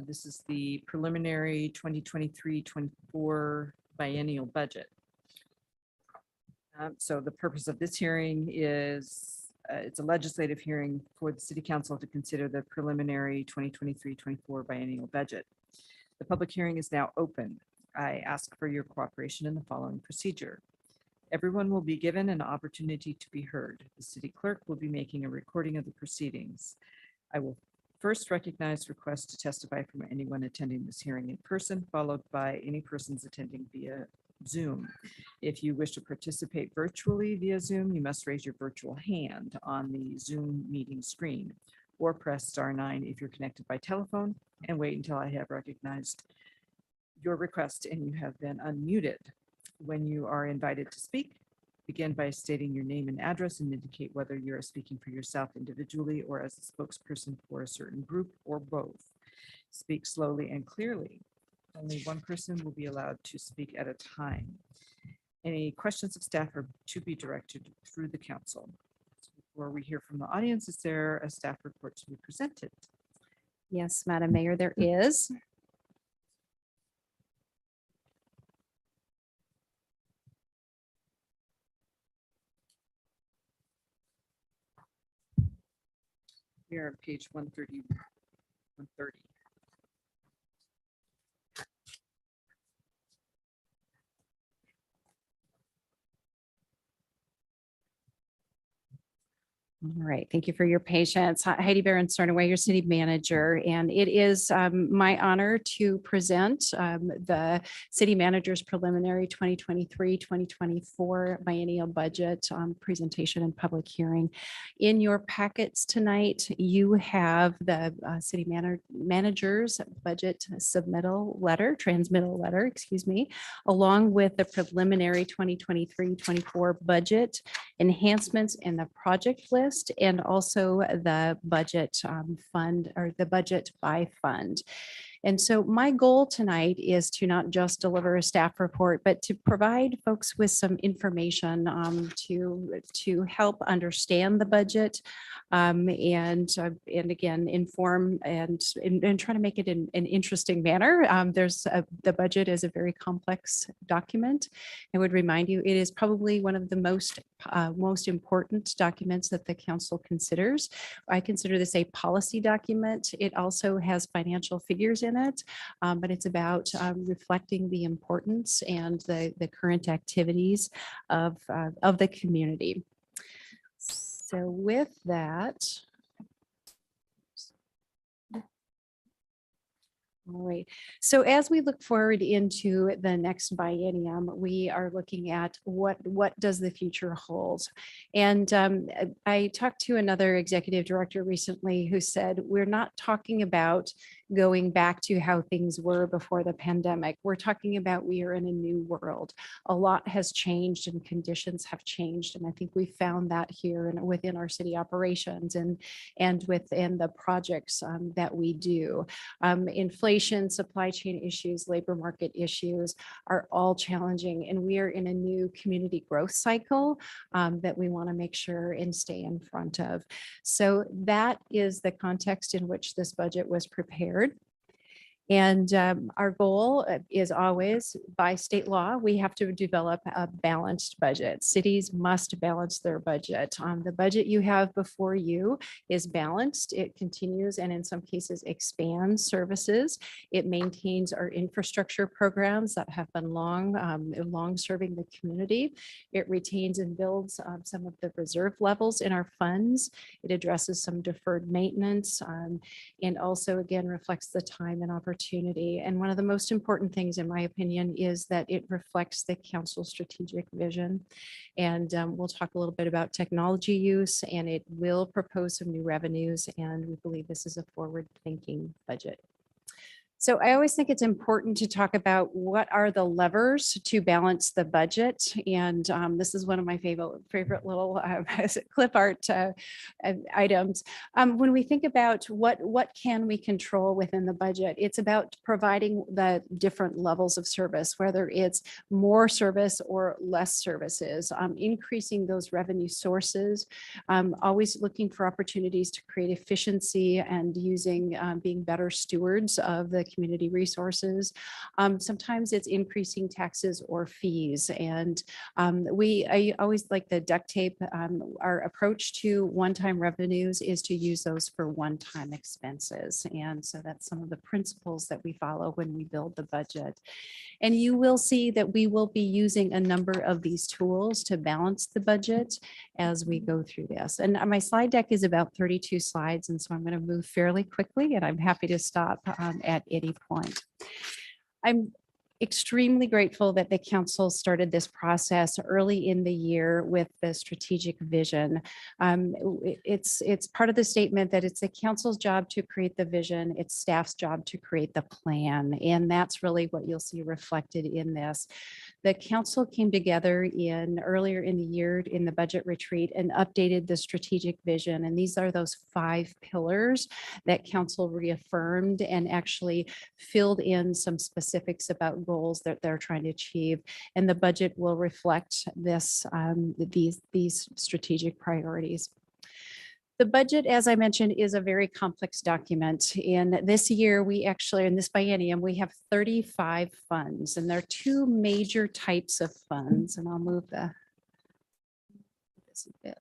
This is the preliminary 2023-24 biennial budget. So the purpose of this hearing is it's a legislative hearing for the City Council to consider the preliminary 2023-24 biennial budget. The public hearing is now open. I ask for your cooperation in the following procedure. Everyone will be given an opportunity to be heard. The city clerk will be making a recording of the proceedings. I will first recognize requests to testify from anyone attending this hearing in person, followed by any persons attending via Zoom. If you wish to participate virtually via Zoom, you must raise your virtual hand on the Zoom meeting screen or press *9 if you're connected by telephone and wait until I have recognized your request and you have been unmuted. When you are invited to speak, begin by stating your name and address and indicate whether you are speaking for yourself individually or as a spokesperson for a certain group or both. Speak slowly and clearly. Only one person will be allowed to speak at a time. Any questions of staff are to be directed through the council. Before we hear from the audience, is there a staff report to be presented? Yes, Madam Mayor, there is. We are on page 130. 130. All right, thank you for your patience. Heidi Baron Cernaway, your city manager, and it is my honor to present the city manager's preliminary 2023-2024 biennial budget presentation and public hearing. In your packets tonight, you have the city manager's budget submittal letter, transmittal letter, excuse me, along with the preliminary 2023-24 budget enhancements in the project list, and also the budget fund, or the budget by fund. And so my goal tonight is to not just deliver a staff report, but to provide folks with some information to help understand the budget and again, inform and try to make it in an interesting manner. The budget is a very complex document. I would remind you, it is probably one of the most important documents that the council considers. I consider this a policy document. It also has financial figures in it, but it's about reflecting the importance and the current activities of the community. So with that, all right. So as we look forward into the next biennium, we are looking at what does the future hold. And I talked to another executive director recently who said, we're not talking about going back to how things were before the pandemic. We're talking about we are in a new world. A lot has changed and conditions have changed. And I think we found that here and within our city operations and within the projects that we do. Inflation, supply chain issues, labor market issues are all challenging. And we are in a new community growth cycle that we want to make sure and stay in front of. So that is the context in which this budget was prepared. And our goal is always, by state law, we have to develop a balanced budget. Cities must balance their budget. The budget you have before you is balanced. It continues and in some cases expands services. It maintains our infrastructure programs that have been long serving the community. It retains and builds some of the reserve levels in our funds. It addresses some deferred maintenance and also again reflects the time and opportunity. And one of the most important things, in my opinion, is that it reflects the council's strategic vision. And we'll talk a little bit about technology use, and it will propose some new revenues. And we believe this is a forward-thinking budget. So I always think it's important to talk about what are the levers to balance the budget. And this is one of my favorite little clip art items. When we think about what can we control within the budget, it's about providing the different levels of service, whether it's more service or less services, increasing those revenue sources, always looking for opportunities to create efficiency and using being better stewards of the community resources. Sometimes it's increasing taxes or fees. And I always like the duct tape. Our approach to one-time revenues is to use those for one-time expenses. And so that's some of the principles that we follow when we build the budget. And you will see that we will be using a number of these tools to balance the budget as we go through this. And my slide deck is about 32 slides. And so I'm going to move fairly quickly, and I'm happy to stop at any point. I'm extremely grateful that the council started this process early in the year with the strategic vision. It's part of the statement that it's the council's job to create the vision, it's staff's job to create the plan. And that's really what you'll see reflected in this. The council came together earlier in the year in the budget retreat and updated the strategic vision. And these are those 5 pillars that council reaffirmed and actually filled in some specifics about goals that they're trying to achieve. And the budget will reflect this, these strategic priorities. The budget, as I mentioned, is a very complex document. And this year, in this biennium, we have 35 funds, and there are 2 major types of funds. And I'll move this a bit.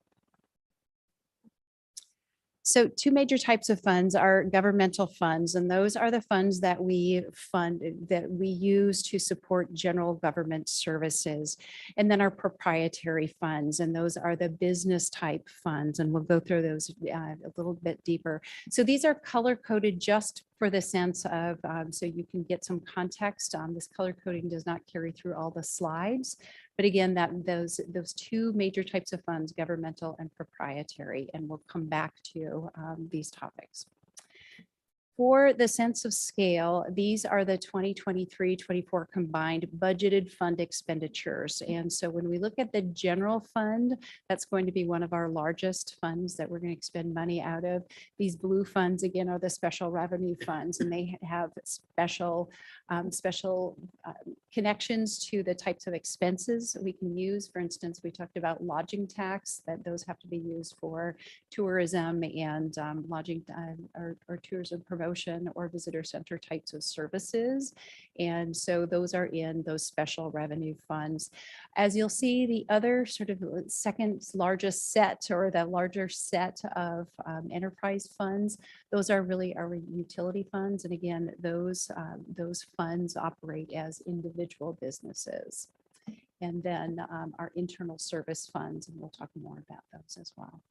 So two major types of funds are governmental funds, and those are the funds that we fund, that we use to support general government services. And then our proprietary funds, and those are the business type funds, and we'll go through those a little bit deeper. So these are color coded just for the sense of, so you can get some context. This color coding does not carry through all the slides. But again, those two major types of funds, governmental and proprietary, and we'll come back to these topics. For the sense of scale, these are the 2023-24 combined budgeted fund expenditures. And so when we look at the general fund, that's going to be one of our largest funds that we're going to expend money out of. These blue funds, again, are the special revenue funds, and they have special connections to the types of expenses we can use. For instance, we talked about lodging tax, that those have to be used for tourism and lodging or tourism promotion or visitor center types of services. And so those are in those special revenue funds. As you'll see, the other sort of second largest set, or the larger set of enterprise funds, those are really our utility funds. And again, those funds operate as individual businesses. And then our internal service funds, and we'll talk more about those as well.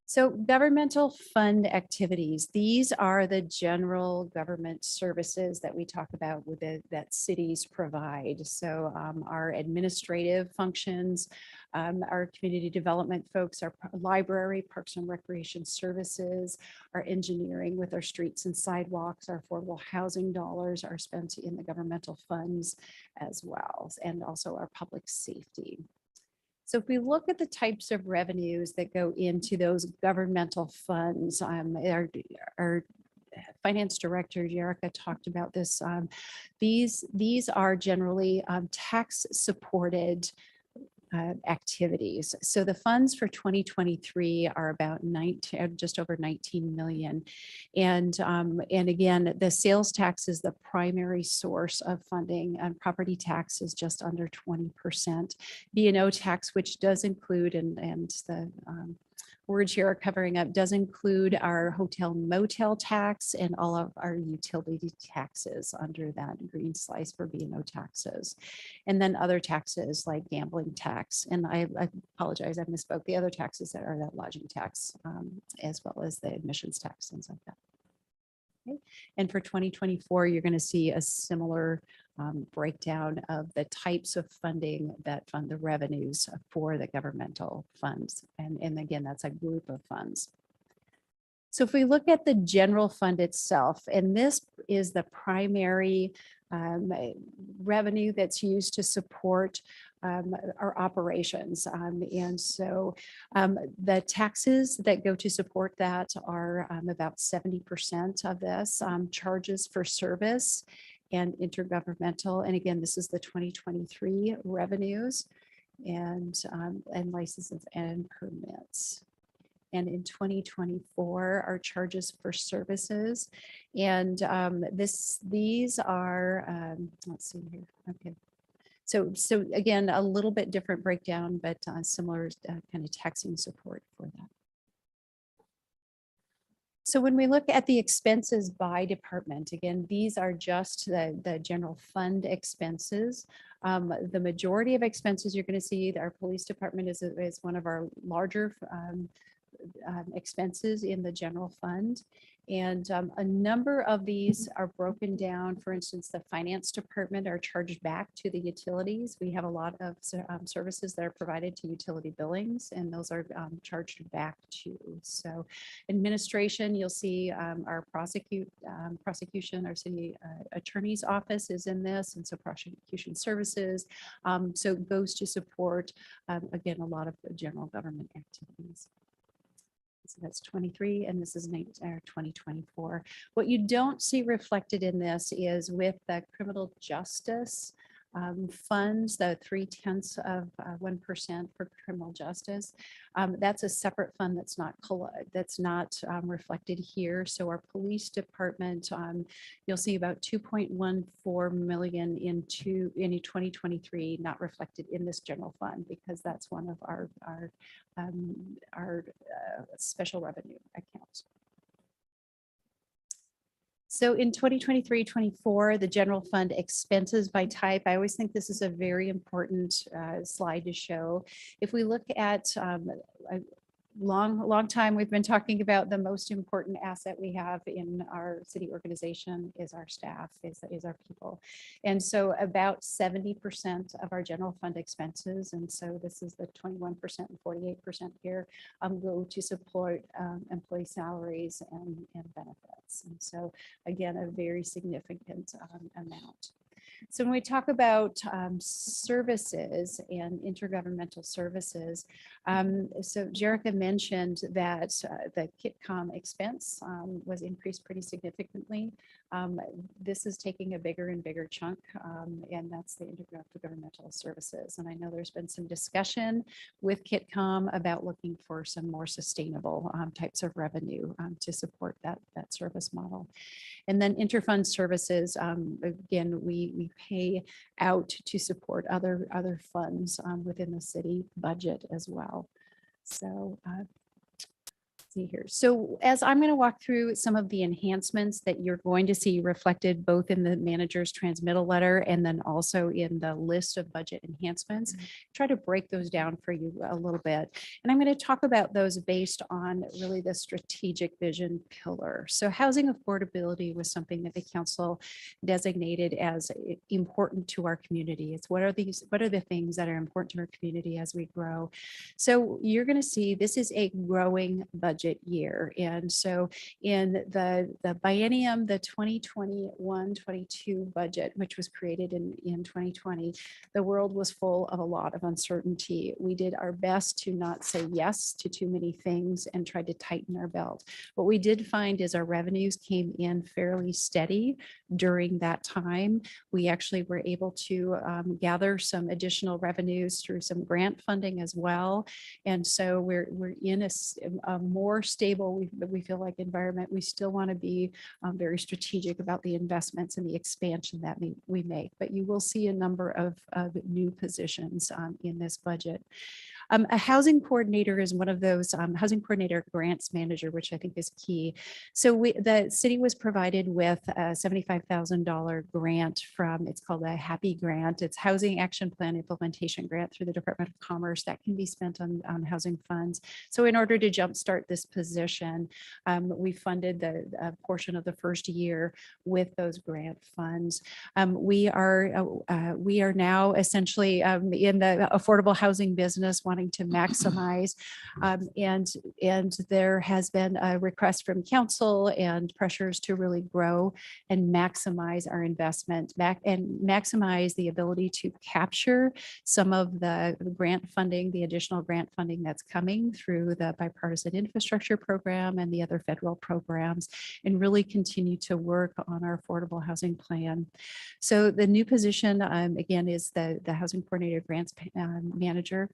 So governmental fund activities, these are the general government services that we talk about with that cities provide. So our administrative functions, our community development folks, our library, parks and recreation services, our engineering with our streets and sidewalks, our affordable housing dollars are spent in the governmental funds as well, and also our public safety. So if we look at the types of revenues that go into those governmental funds, our finance director, Jerica, talked about this. These are generally tax supported activities. So the funds for 2023 are about just over 19 million. And again, the sales tax is the primary source of funding, and property tax is just under 20%. B&O tax, which does include, and the words here are covering up, does include our hotel motel tax and all of our utility taxes under that green slice for B&O taxes. And then other taxes like gambling tax. And I apologize, I misspoke. The other taxes that are that lodging tax, as well as the admissions tax, things like that. Okay. And for 2024, you're going to see a similar breakdown of the types of funding that fund the revenues for the governmental funds. And again, that's a group of funds. So if we look at the general fund itself, and this is the primary revenue that's used to support our operations. And so the taxes that go to support that are about 70% of this, charges for service and intergovernmental. And again, this is the 2023 revenues and licenses and permits. And in 2024, our charges for services. And these are, let's see here, okay. So again, a little bit different breakdown, but similar kind of taxing support for that. So when we look at the expenses by department, again, these are just the general fund expenses. The majority of expenses you're going to see, our police department is one of our larger expenses in the general fund. And a number of these are broken down. For instance, the finance department are charged back to the utilities. We have a lot of services that are provided to utility billings, and those are charged back too. So administration, you'll see our prosecution, our city attorney's office is in this, and so prosecution services. So it goes to support, again, a lot of general government activities. So that's 23, and this is 2024. What you don't see reflected in this is with the criminal justice funds, the 0.3% of 1% for criminal justice. That's a separate fund that's not reflected here. So our police department, you'll see about 2.14 million in 2023, not reflected in this general fund because that's one of our special revenue accounts. So in 2023-24, the general fund expenses by type, I always think this is a very important slide to show. If we look at a long time, we've been talking about the most important asset we have in our city organization is our staff, is our people. And so about 70% of our general fund expenses, and so this is the 21% and 48% here, go to support employee salaries and benefits. And so again, a very significant amount. So when we talk about services and intergovernmental services, so Jerica mentioned that the KitCom expense was increased pretty significantly. This is taking a bigger and bigger chunk, and that's the intergovernmental services. And I know there's been some discussion with KitCom about looking for some more sustainable types of revenue to support that service model. And then interfund services, again, we pay out to support other funds within the city budget as well. So see here. So as I'm going to walk through some of the enhancements that you're going to see reflected both in the manager's transmittal letter and then also in the list of budget enhancements, try to break those down for you a little bit. And I'm going to talk about those based on really the strategic vision pillar. So housing affordability was something that the council designated as important to our community. It's what are the things that are important to our community as we grow. So you're going to see this is a growing budget year. And so in the biennium, the 2021-22 budget, which was created in 2020, the world was full of a lot of uncertainty. We did our best to not say yes to too many things and tried to tighten our belt. What we did find is our revenues came in fairly steady during that time. We actually were able to gather some additional revenues through some grant funding as well. And so we're in a more stable, we feel like, environment. We still want to be very strategic about the investments and the expansion that we make, but you will see a number of new positions in this budget. A housing coordinator is one of those, housing coordinator grants manager, which I think is key. So the city was provided with a $75,000 grant from, it's called a HAPPY grant. It's Housing Action Plan Implementation Grant through the Department of Commerce that can be spent on housing funds. So in order to jumpstart this position, we funded the portion of the first year with those grant funds. We are now essentially in the affordable housing business, wanting to maximize, and there has been a request from council and pressures to really grow and maximize our investment back and maximize the ability to capture some of the grant funding, the additional grant funding that's coming through the bipartisan infrastructure program and the other federal programs, and really continue to work on our affordable housing plan. So the new position, again, is the housing coordinator grants manager.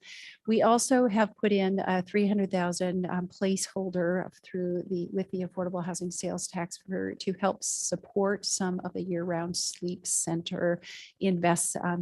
We also have put in a $300,000 placeholder with the affordable housing sales tax to help support some of the year-round sleep center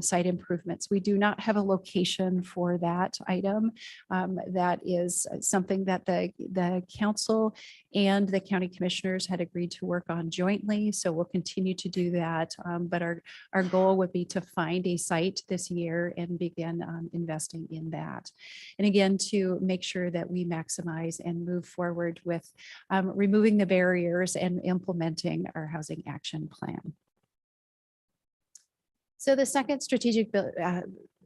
site improvements. We do not have a location for that item. That is something that the council and the county commissioners had agreed to work on jointly. So we'll continue to do that. But our goal would be to find a site this year and begin investing in that. And again, to make sure that we maximize and move forward with removing the barriers and implementing our housing action plan. So the second strategic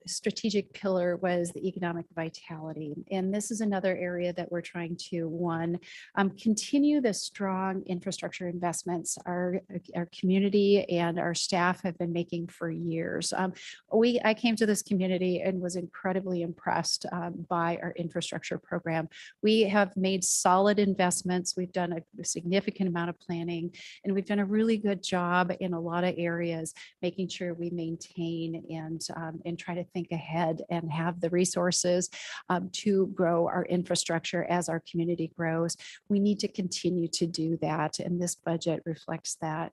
strategic pillar was the economic vitality. And this is another area that we're trying to, one, continue the strong infrastructure investments our community and our staff have been making for years. I came to this community and was incredibly impressed by our infrastructure program. We have made solid investments. We've done a significant amount of planning, and we've done a really good job in a lot of areas, making sure we maintain and try to think ahead and have the resources to grow our infrastructure as our community grows. We need to continue to do that, and this budget reflects that.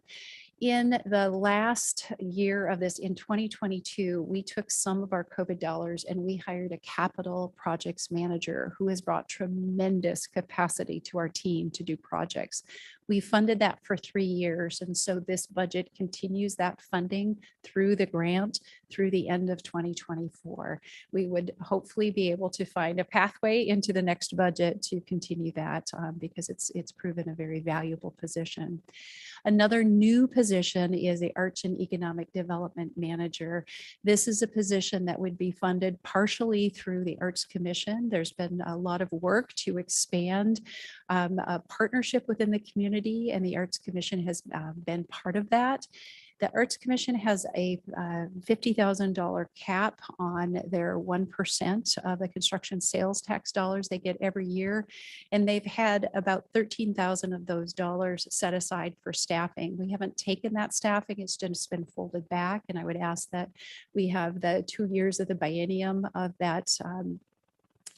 In the last year of this, in 2022, we took some of our COVID dollars and we hired a capital projects manager who has brought tremendous capacity to our team to do projects. We funded that for 3 years. And so this budget continues that funding through the grant through the end of 2024. We would hopefully be able to find a pathway into the next budget to continue that because it's proven a very valuable position. Another new position is the Arts and Economic Development Manager. This is a position that would be funded partially through the Arts Commission. There's been a lot of work to expand a partnership within the community, and the Arts Commission has been part of that. The Arts Commission has a $50,000 cap on their 1% of the construction sales tax dollars they get every year. And they've had about 13,000 of those dollars set aside for staffing. We haven't taken that staffing, it's just been folded back. And I would ask that we have the 2 years of the biennium of that.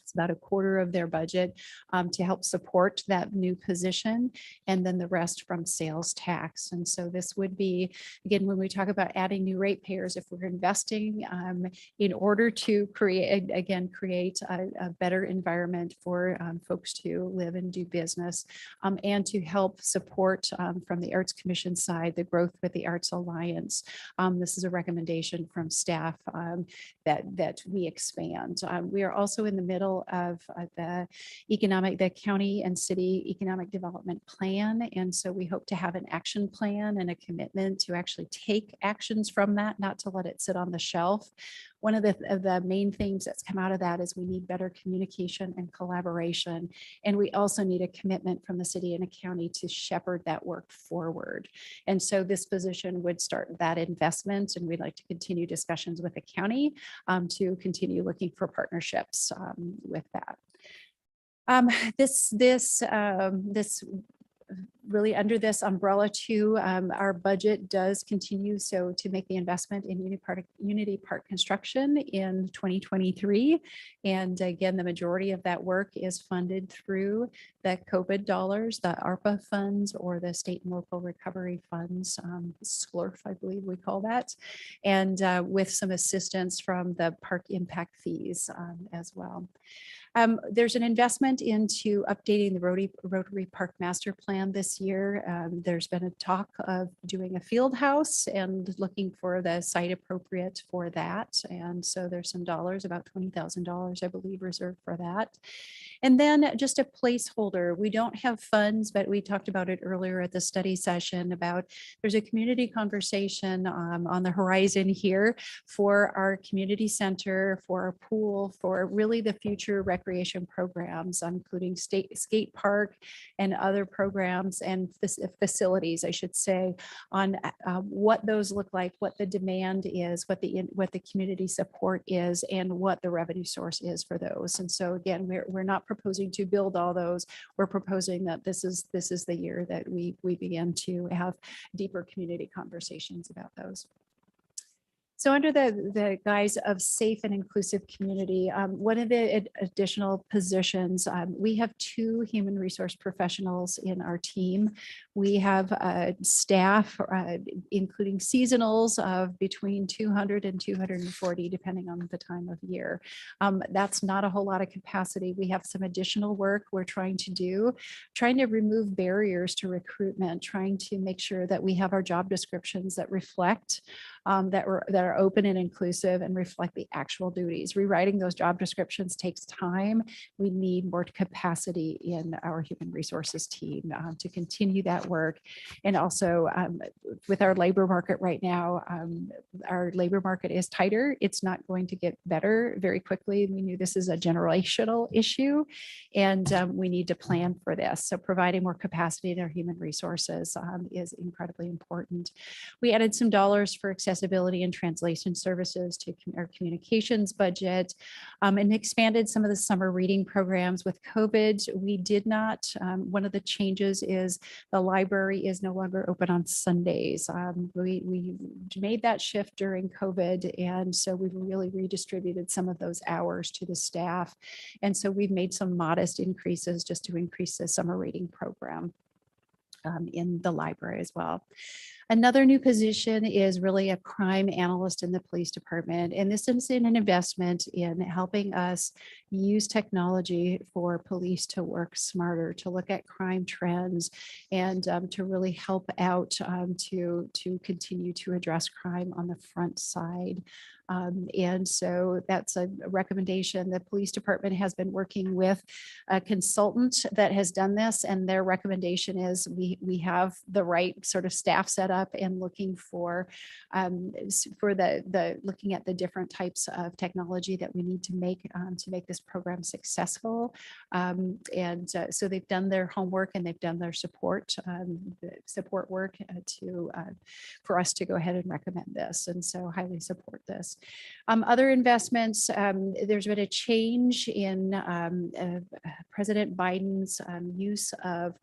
It's about a quarter of their budget to help support that new position, and then the rest from sales tax. And so this would be, again, when we talk about adding new ratepayers, if we're investing in order to create a better environment for folks to live and do business, and to help support from the Arts Commission side, the growth with the Arts Alliance. This is a recommendation from staff that we expand. We are also in the middle of the county and city economic development plan. And so we hope to have an action plan and a commitment to actually take actions from that, not to let it sit on the shelf. One of the main things that's come out of that is we need better communication and collaboration. And we also need a commitment from the city and a county to shepherd that work forward. And so this position would start that investment, and we'd like to continue discussions with the county to continue looking for partnerships with that. This really under this umbrella too, our budget does continue so to make the investment in Unity Park construction in 2023. And again, the majority of that work is funded through the COVID dollars, the ARPA funds, or the state and local recovery funds, SCLRF, I believe we call that, and with some assistance from the park impact fees as well. There's an investment into updating the Rotary Park Master Plan this year. There's been a talk of doing a field house and looking for the site appropriate for that. And so there's some dollars, about $20,000, I believe, reserved for that. And then just a placeholder. We don't have funds, but we talked about it earlier at the study session about there's a community conversation on the horizon here for our community center, for our pool, for really the future recreation programs, including skate park and other programs and facilities, I should say, on what those look like, what the demand is, what the community support is, and what the revenue source is for those. And so again, we're not proposing to build all those. We're proposing that this is the year that we begin to have deeper community conversations about those. So under the guise of safe and inclusive community, one of the additional positions, we have 2 human resource professionals in our team. We have staff, including seasonals, of between 200 and 240, depending on the time of year. That's not a whole lot of capacity. We have some additional work we're trying to remove barriers to recruitment, trying to make sure that we have our job descriptions that reflect that are open and inclusive and reflect the actual duties. Rewriting those job descriptions takes time. We need more capacity in our human resources team to continue that work. And also with our labor market right now, our labor market is tighter. It's not going to get better very quickly. We knew this is a generational issue, and we need to plan for this. So providing more capacity in our human resources is incredibly important. We added some dollars for accessibility and translation services to our communications budget, and expanded some of the summer reading programs. With COVID, we did not, one of the changes is the library is no longer open on Sundays. We made that shift during COVID, and so we've really redistributed some of those hours to the staff. And so we've made some modest increases just to increase the summer reading program in the library as well. Another new position is really a crime analyst in the police department. And this is an investment in helping us use technology for police to work smarter, to look at crime trends, and to really help out to continue to address crime on the front side. And so that's a recommendation. The police department has been working with a consultant that has done this, and their recommendation is we have the right sort of staff set up and looking for looking at the different types of technology that we need to make this program successful. So they've done their homework and they've done their support work for us to go ahead and recommend this. And so highly support this. Other investments, there's been a change in President Biden's use of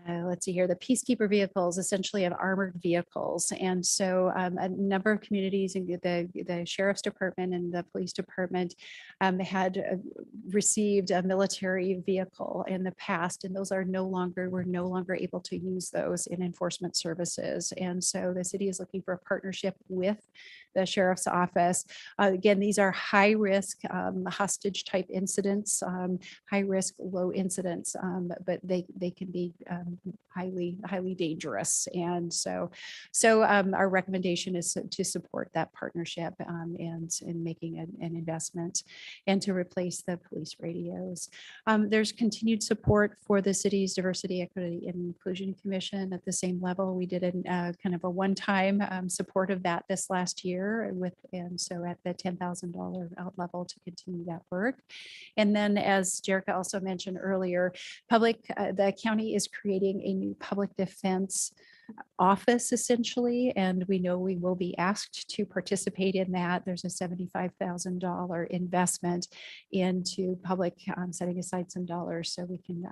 let's see here, the peacekeeper vehicles, essentially of armored vehicles. And so a number of communities, the sheriff's department and the police department had received a military vehicle in the past, and those are we're no longer able to use those in enforcement services. And so the city is looking for a partnership with the sheriff's office. Again, these are high risk hostage type incidents, high risk, low incidents, but they can be highly dangerous. And so our recommendation is to support that partnership and in making an investment and to replace the police radios. There's continued support for the city's Diversity, Equity, and Inclusion Commission at the same level. We did kind of a one-time support of that this last year and so at the $10,000 out level to continue that work. And then, as Jerica also mentioned earlier, the county is creating a new public defense office essentially, and we know we will be asked to participate in that. There's a $75,000 investment into public, setting aside some dollars so we can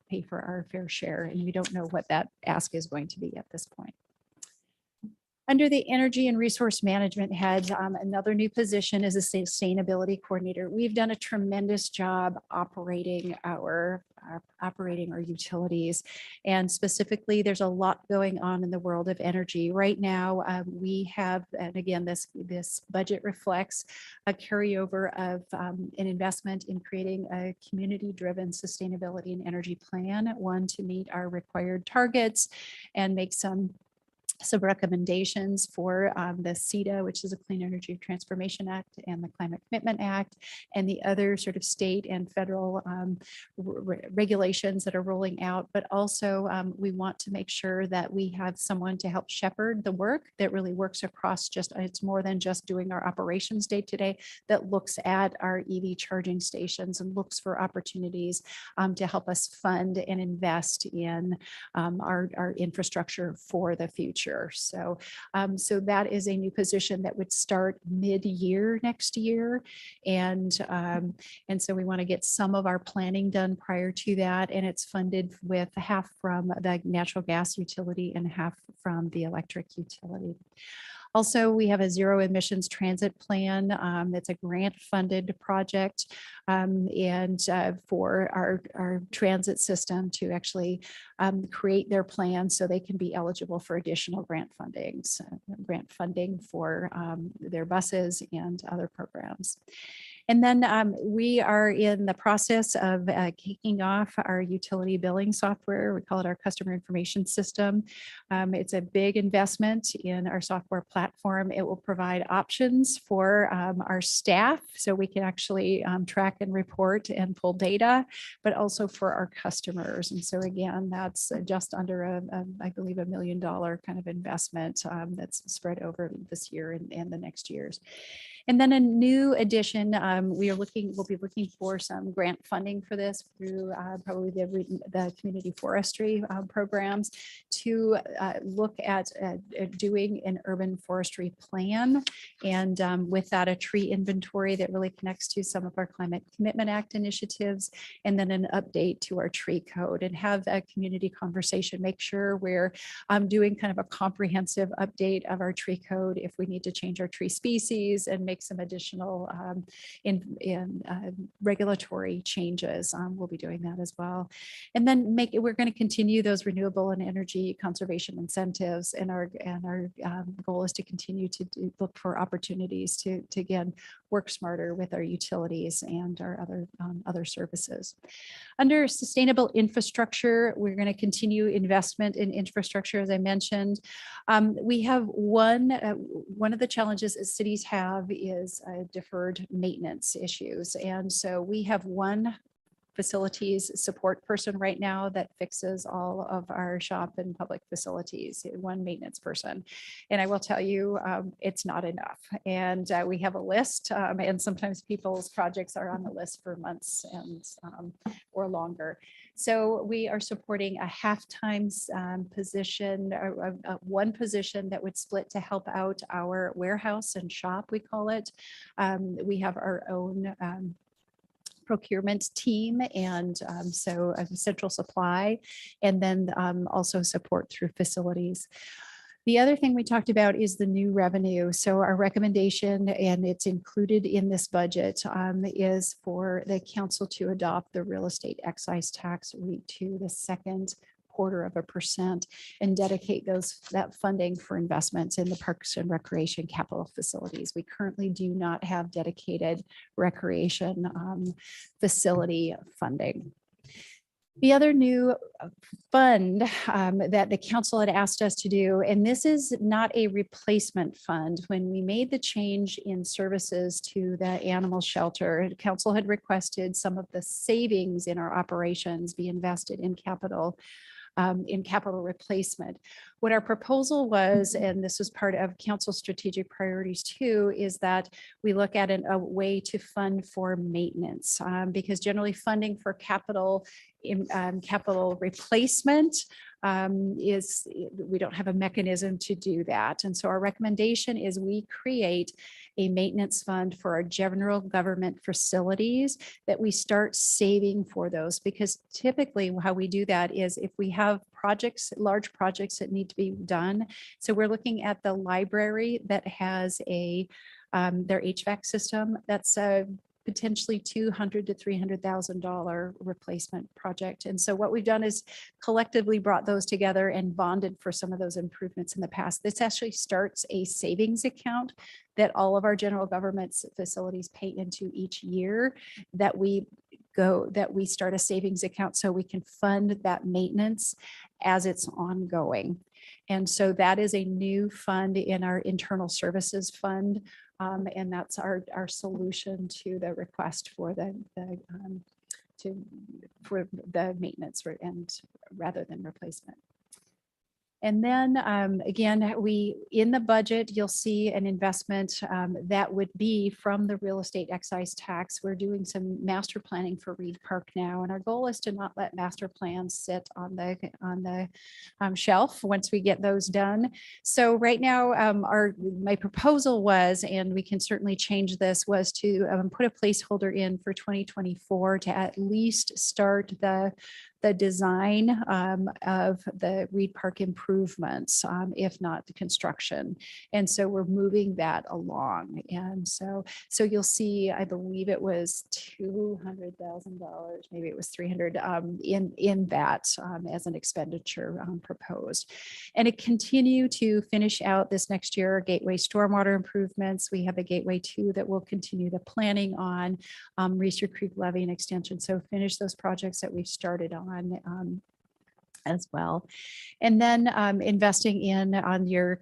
pay for our fair share, and we don't know what that ask is going to be at this point. Under the energy and resource management head, another new position is a sustainability coordinator. We've done a tremendous job operating our utilities, and specifically there's a lot going on in the world of energy right now. We have, and again, this budget reflects a carryover of an investment in creating a community-driven sustainability and energy plan, one to meet our required targets and make some recommendations for the CETA, which is a Clean Energy Transformation Act, and the Climate Commitment Act, and the other sort of state and federal regulations that are rolling out. But also we want to make sure that we have someone to help shepherd the work that really works across it's more than just doing our operations day to day, that looks at our EV charging stations and looks for opportunities to help us fund and invest in our infrastructure for the future. So that is a new position that would start mid-year next year. And so we want to get some of our planning done prior to that. And it's funded with half from the natural gas utility and half from the electric utility. Also, we have a zero emissions transit plan that's a grant funded project for our transit system to actually create their plan so they can be eligible for additional grant funding for their buses and other programs. And then we are in the process of kicking off our utility billing software. We call it our customer information system. It's a big investment in our software platform. It will provide options for our staff so we can actually track and report and pull data, but also for our customers. And so again, that's just under I believe, $1 million kind of investment that's spread over this year and the next years. And then a new addition, we'll be looking for some grant funding for this through probably the community forestry programs to look at doing an urban forestry plan. And with that, a tree inventory that really connects to some of our Climate Commitment Act initiatives, and then an update to our tree code, and have a community conversation, make sure we're doing kind of a comprehensive update of our tree code if we need to change our tree species and make some additional regulatory changes. We'll be doing that as well. And then we're going to continue those renewable and energy conservation incentives, and our goal is to continue to look for opportunities to again work smarter with our utilities and our other services. Under sustainable infrastructure, we're going to continue investment in infrastructure, as I mentioned. We have one of the challenges that cities have is deferred maintenance issues. And so we have one facilities support person right now that fixes all of our shop and public facilities, one maintenance person. And I will tell you, it's not enough. And we have a list, and sometimes people's projects are on the list for months and or longer. So we are supporting a half-time position, one position that would split to help out our warehouse and shop, we call it. We have our own procurement team, and so a central supply, and then also support through facilities. The other thing we talked about is the new revenue. So our recommendation, and it's included in this budget, is for the council to adopt the real estate excise tax rate to the second 0.25% and dedicate that funding for investments in the parks and recreation capital facilities. We currently do not have dedicated recreation facility funding. The other new fund that the council had asked us to do, and this is not a replacement fund. When we made the change in services to the animal shelter, the council had requested some of the savings in our operations be invested in capital replacement. What our proposal was, and this was part of council strategic priorities too, is that we look at a way to fund for maintenance, because generally funding for capital replacement we don't have a mechanism to do that. And so our recommendation is we create a maintenance fund for our general government facilities, that we start saving for those, because typically how we do that is if we have large projects that need to be done. So we're looking at the library that has their HVAC system that's potentially $200,000 to $300,000 replacement project. And so what we've done is collectively brought those together and bonded for some of those improvements in the past. This actually starts a savings account that all of our general government facilities pay into each year, that we start a savings account so we can fund that maintenance as it's ongoing. And so that is a new fund in our internal services fund. And that's our solution to the request for the maintenance and rather than replacement. And then again, in the budget, you'll see an investment that would be from the real estate excise tax. We're doing some master planning for Reed Park now, and our goal is to not let master plans sit on the shelf once we get those done. So right now, my proposal was, and we can certainly change this, was to put a placeholder in for 2024 to at least start the the design of the Reed Park improvements, if not the construction. And so we're moving that along. And so you'll see, I believe it was $200,000, maybe it was 300 in that as an expenditure proposed. And it continue to finish out this next year, Gateway stormwater improvements. We have a Gateway 2 that we'll continue the planning on, Reeser Creek levee and extension. So finish those projects that we've started on as well. And then investing in on your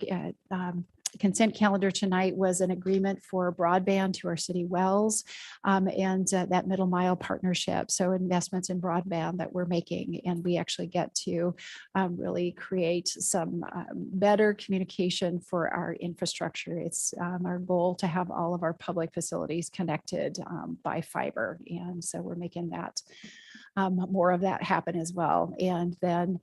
consent calendar tonight was an agreement for broadband to our city wells and that middle mile partnership. So investments in broadband that we're making, and we actually get to really create some better communication for our infrastructure. It's our goal to have all of our public facilities connected by fiber. And so we're making that more of that happen as well. And then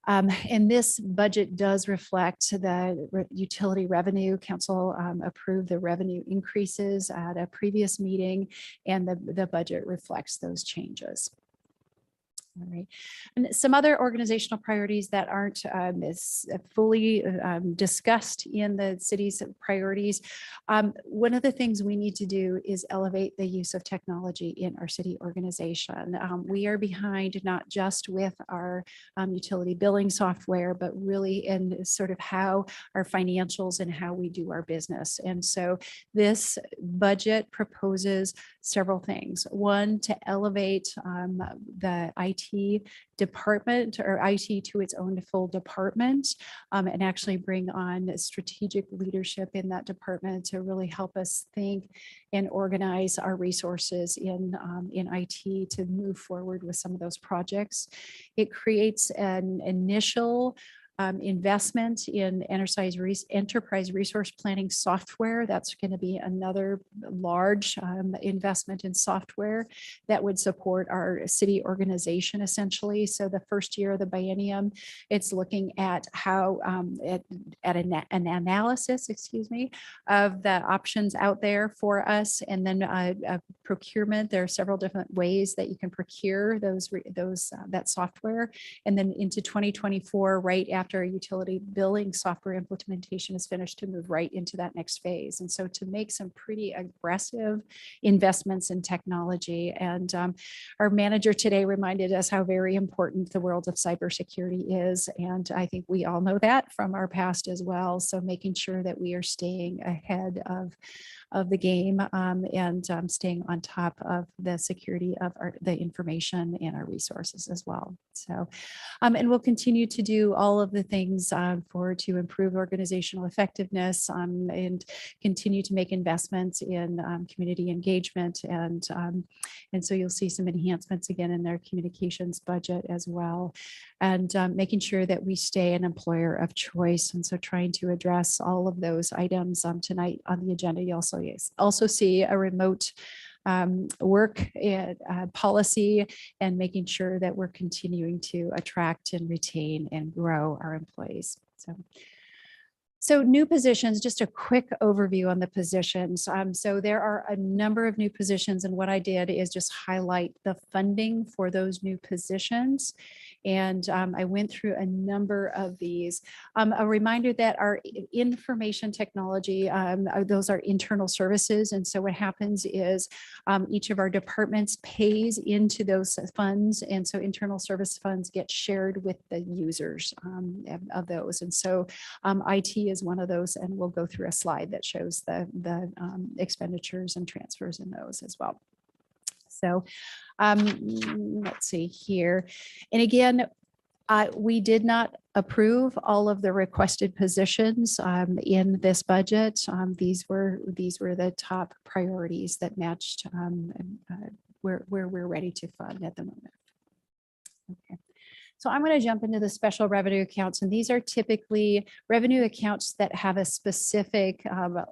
and this budget does reflect the utility revenue. Council approved the revenue increases at a previous meeting, and the budget reflects those changes. All right. And some other organizational priorities that aren't as fully discussed in the city's priorities. One of the things we need to do is elevate the use of technology in our city organization. We are behind not just with our utility billing software, but really in sort of how our financials and how we do our business. And so this budget proposes several things. One, to elevate the IT department or IT to its own full department and actually bring on strategic leadership in that department to really help us think and organize our resources in IT to move forward with some of those projects. It creates an initial investment in enterprise resource planning software. That's going to be another large investment in software that would support our city organization essentially. So the first year of the biennium, it's looking at how at an analysis, of the options out there for us, and then procurement. There are several different ways that you can procure that software, and then into 2024, right after our utility billing software implementation is finished, to move right into that next phase. And so to make some pretty aggressive investments in technology. And our manager today reminded us how very important the world of cybersecurity is. And I think we all know that from our past as well. So making sure that we are staying ahead of the game and staying on top of the security of the information and our resources as well. So, and we'll continue to do all of the things to improve organizational effectiveness and continue to make investments in community engagement. And so you'll see some enhancements again in their communications budget as well. And making sure that we stay an employer of choice. And so trying to address all of those items tonight on the agenda. You also see a remote work policy and making sure that we're continuing to attract and retain and grow our employees. So new positions, just a quick overview on the positions. So there are a number of new positions, and what I did is just highlight the funding for those new positions. And I went through a number of these. A reminder that our information technology, those are internal services. And so what happens is each of our departments pays into those funds. And so internal service funds get shared with the users of those. And so IT is one of those, and we'll go through a slide that shows the expenditures and transfers in those as well. So let's see here. And again, we did not approve all of the requested positions in this budget. These were the top priorities that matched where we're ready to fund at the moment. Okay. So I'm going to jump into the special revenue accounts, and these are typically revenue accounts that have a specific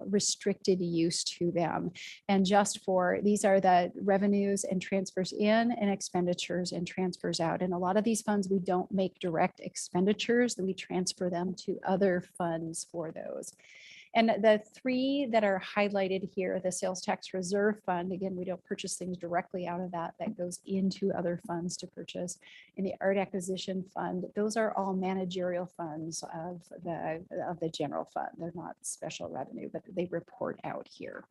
restricted use to them. And these are the revenues and transfers in and expenditures and transfers out. And a lot of these funds, we don't make direct expenditures, we transfer them to other funds for those. And the three that are highlighted here, the sales tax reserve fund, again, we don't purchase things directly out of that. That goes into other funds to purchase. And the art acquisition fund, those are all managerial funds of the general fund. They're not special revenue, but they report out here.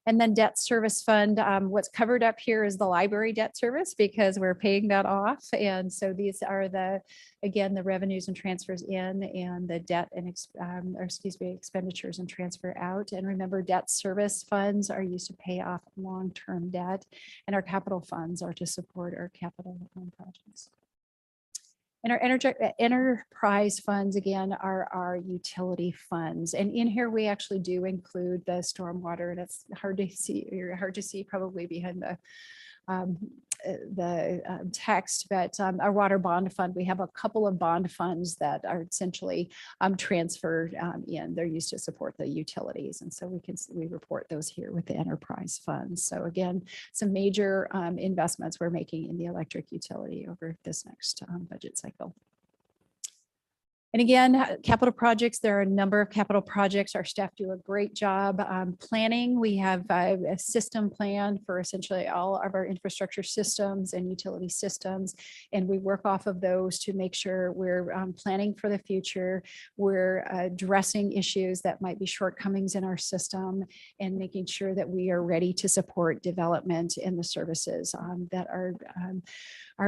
And then debt service fund, what's covered up here is the library debt service because we're paying that off. And so these are again, the revenues and transfers in and the debt and, expenditures and transfer out. And remember, debt service funds are used to pay off long-term debt, and our capital funds are to support our capital projects. And our enterprise funds, again, are our utility funds. And in here, we actually do include the stormwater. That's hard to see, hard to see probably behind the text, but our water bond fund, we have a couple of bond funds that are essentially transferred in. They're used to support the utilities. And so we report those here with the enterprise funds. So again, some major investments we're making in the electric utility over this next budget cycle. And again, capital projects, there are a number of capital projects. Our staff do a great job planning. We have a system plan for essentially all of our infrastructure systems and utility systems. And we work off of those to make sure we're planning for the future. We're addressing issues that might be shortcomings in our system and making sure that we are ready to support development in the services that are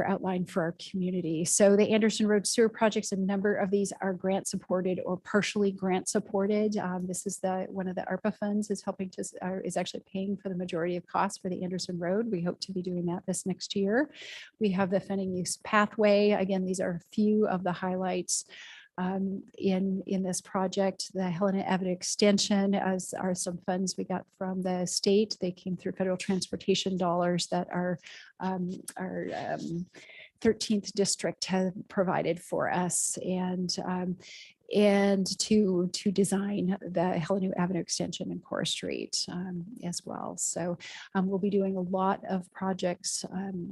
outlined for our community. So the Anderson Road Sewer projects, a number of these are grant supported or partially grant supported. This is one of the ARPA funds is helping to, is actually paying for the majority of costs for the Anderson Road. We hope to be doing that this next year. We have the funding use pathway. Again, these are a few of the highlights in this project. The Helena Avenue extension are some funds we got from the state. They came through federal transportation dollars that our 13th district has provided for us, and to design the Helena Avenue extension in Core Street as well. So we'll be doing a lot of projects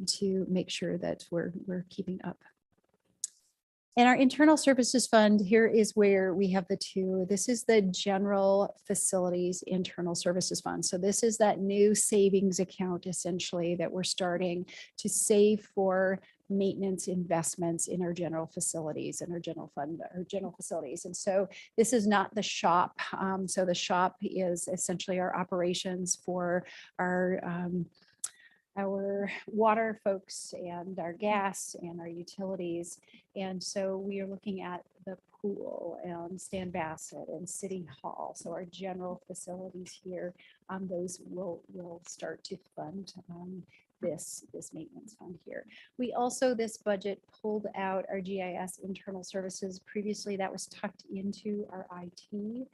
to make sure that we're keeping up. And our internal services fund, here is where we have the two. This is the general facilities internal services fund. So this is that new savings account essentially that we're starting to save for maintenance investments in our general facilities and our general fund, our general facilities. And so this is not the shop. So the shop is essentially our operations for our water folks and our gas and our utilities. And so we are looking at the pool and Stan Bassett and City Hall. So our general facilities here, those will start to fund this maintenance fund here. We also, this budget pulled out our GIS internal services. Previously, that was tucked into our IT.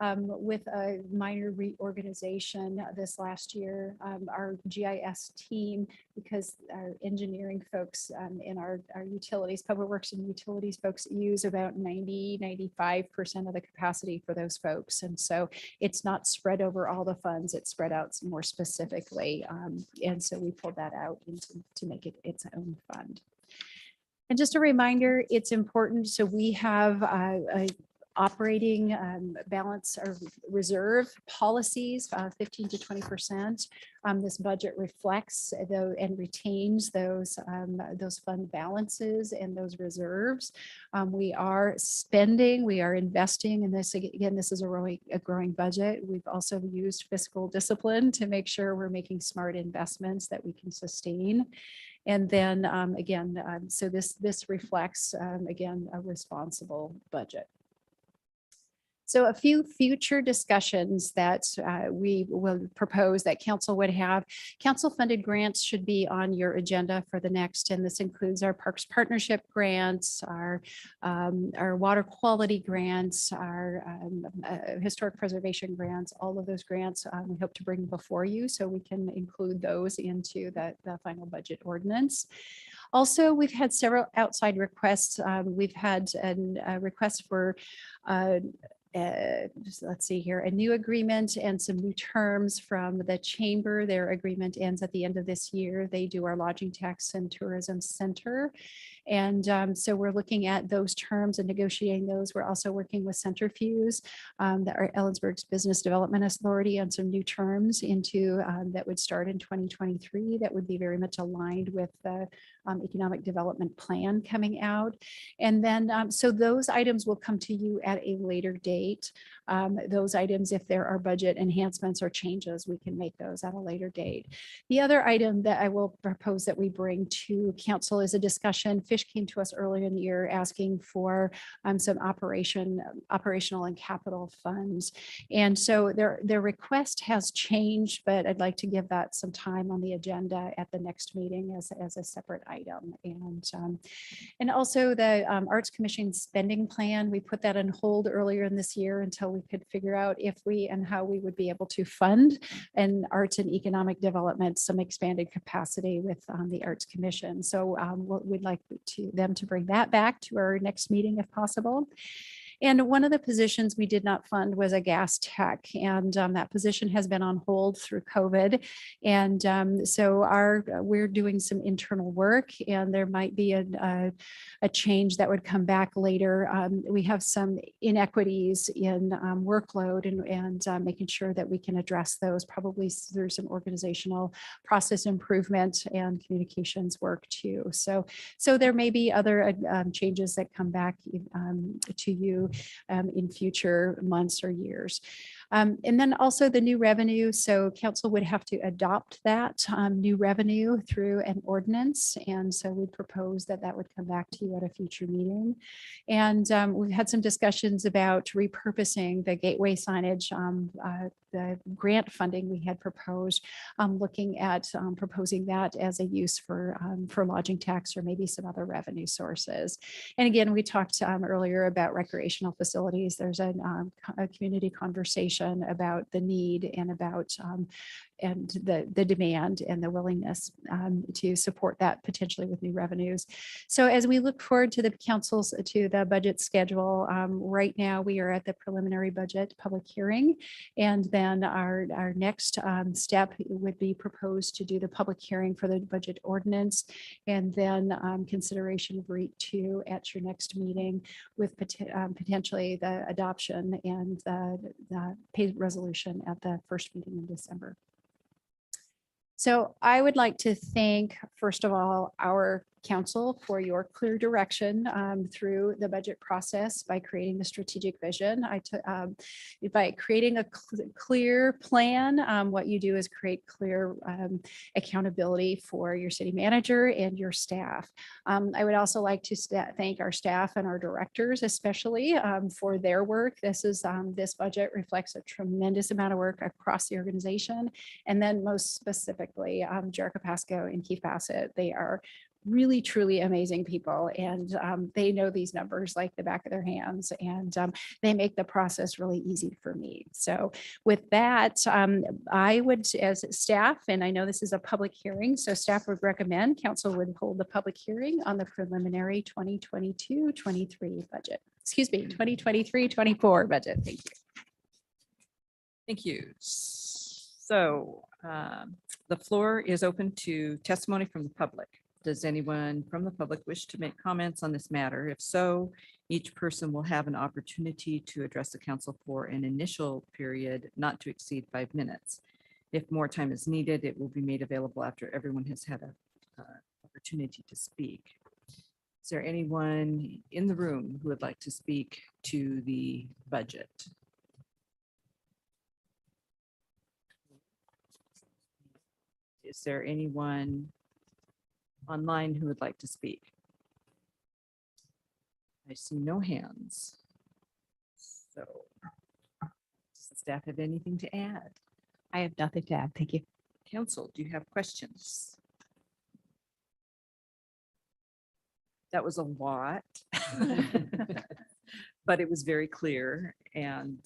With a minor reorganization this last year, our GIS team, because our engineering folks in our utilities, public works and utilities folks use about 95% of the capacity for those folks. And so it's not spread over all the funds, it's spread out more specifically. And so we pulled that out to make it its own fund. And just a reminder, it's important. So we have a operating balance or reserve policies, 15 to 20%. This budget reflects and retains those fund balances and those reserves. We are spending, we are investing in this. Again, this is a growing budget. We've also used fiscal discipline to make sure we're making smart investments that we can sustain. And then again, so this reflects, again, a responsible budget. So a few future discussions that we will propose that council would have. Council funded grants should be on your agenda for the next, and this includes our Parks Partnership grants, our water quality grants, our historic preservation grants, all of those grants we hope to bring before you so we can include those into the final budget ordinance. Also, we've had several outside requests. We've had a request for let's see here, a new agreement and some new terms from the chamber. Their agreement ends at the end of this year. They do our lodging tax and tourism center. And so we're looking at those terms and negotiating those. We're also working with Centrifuge, that are Ellensburg's Business Development Authority, on some new terms into that would start in 2023. That would be very much aligned with the economic development plan coming out. And then, so those items will come to you at a later date. Those items, if there are budget enhancements or changes, we can make those at a later date. The other item that I will propose that we bring to council is a discussion. Fish came to us earlier in the year asking for some operational and capital funds. And so their request has changed, but I'd like to give that some time on the agenda at the next meeting as a separate item. And also the Arts Commission spending plan, we put that on hold earlier in this year until we could figure out if we and how we would be able to fund and arts and economic development some expanded capacity with the Arts Commission. So we'd like them to bring that back to our next meeting if possible. And one of the positions we did not fund was a gas tech, and that position has been on hold through COVID. And so we're doing some internal work, and there might be a change that would come back later. We have some inequities in workload and making sure that we can address those probably through some organizational process improvement and communications work too. So there may be other changes that come back to you in future months or years. And then also the new revenue. So council would have to adopt that new revenue through an ordinance. And so we propose that that would come back to you at a future meeting. And we've had some discussions about repurposing the gateway signage, the grant funding we had proposed, looking at proposing that as a use for lodging tax or maybe some other revenue sources. And again, we talked earlier about recreational facilities. There's a community conversation about the need and about and the demand and the willingness to support that potentially with new revenues. So as we look forward to the council's to the budget schedule, right now we are at the preliminary budget public hearing, and then our next step would be proposed to do the public hearing for the budget ordinance, and then consideration of REIT 2 at your next meeting with potentially the adoption and the paid resolution at the first meeting in December. So I would like to thank, first of all, our council for your clear direction through the budget process by creating the strategic vision. By creating a clear plan, what you do is create clear accountability for your city manager and your staff. I would also like to thank our staff and our directors, especially for their work. This budget reflects a tremendous amount of work across the organization. And then most specifically, Jerica Pasco and Keith Bassett, they are really, truly amazing people. And they know these numbers like the back of their hands, and they make the process really easy for me. So with that, I would, as staff, and I know this is a public hearing, so staff would recommend council would hold the public hearing on the preliminary 2022-23 budget. Excuse me, 2023-24 budget. Thank you. Thank you. So the floor is open to testimony from the public. Does anyone from the public wish to make comments on this matter? If so, each person will have an opportunity to address the council for an initial period not to exceed 5 minutes. If more time is needed, it will be made available after everyone has had an opportunity to speak. Is there anyone in the room who would like to speak to the budget? Is there anyone online who would like to speak? I see no hands. So does the staff have anything to add? I have nothing to add. Thank you. Council, do you have questions? That was a lot, but it was very clear and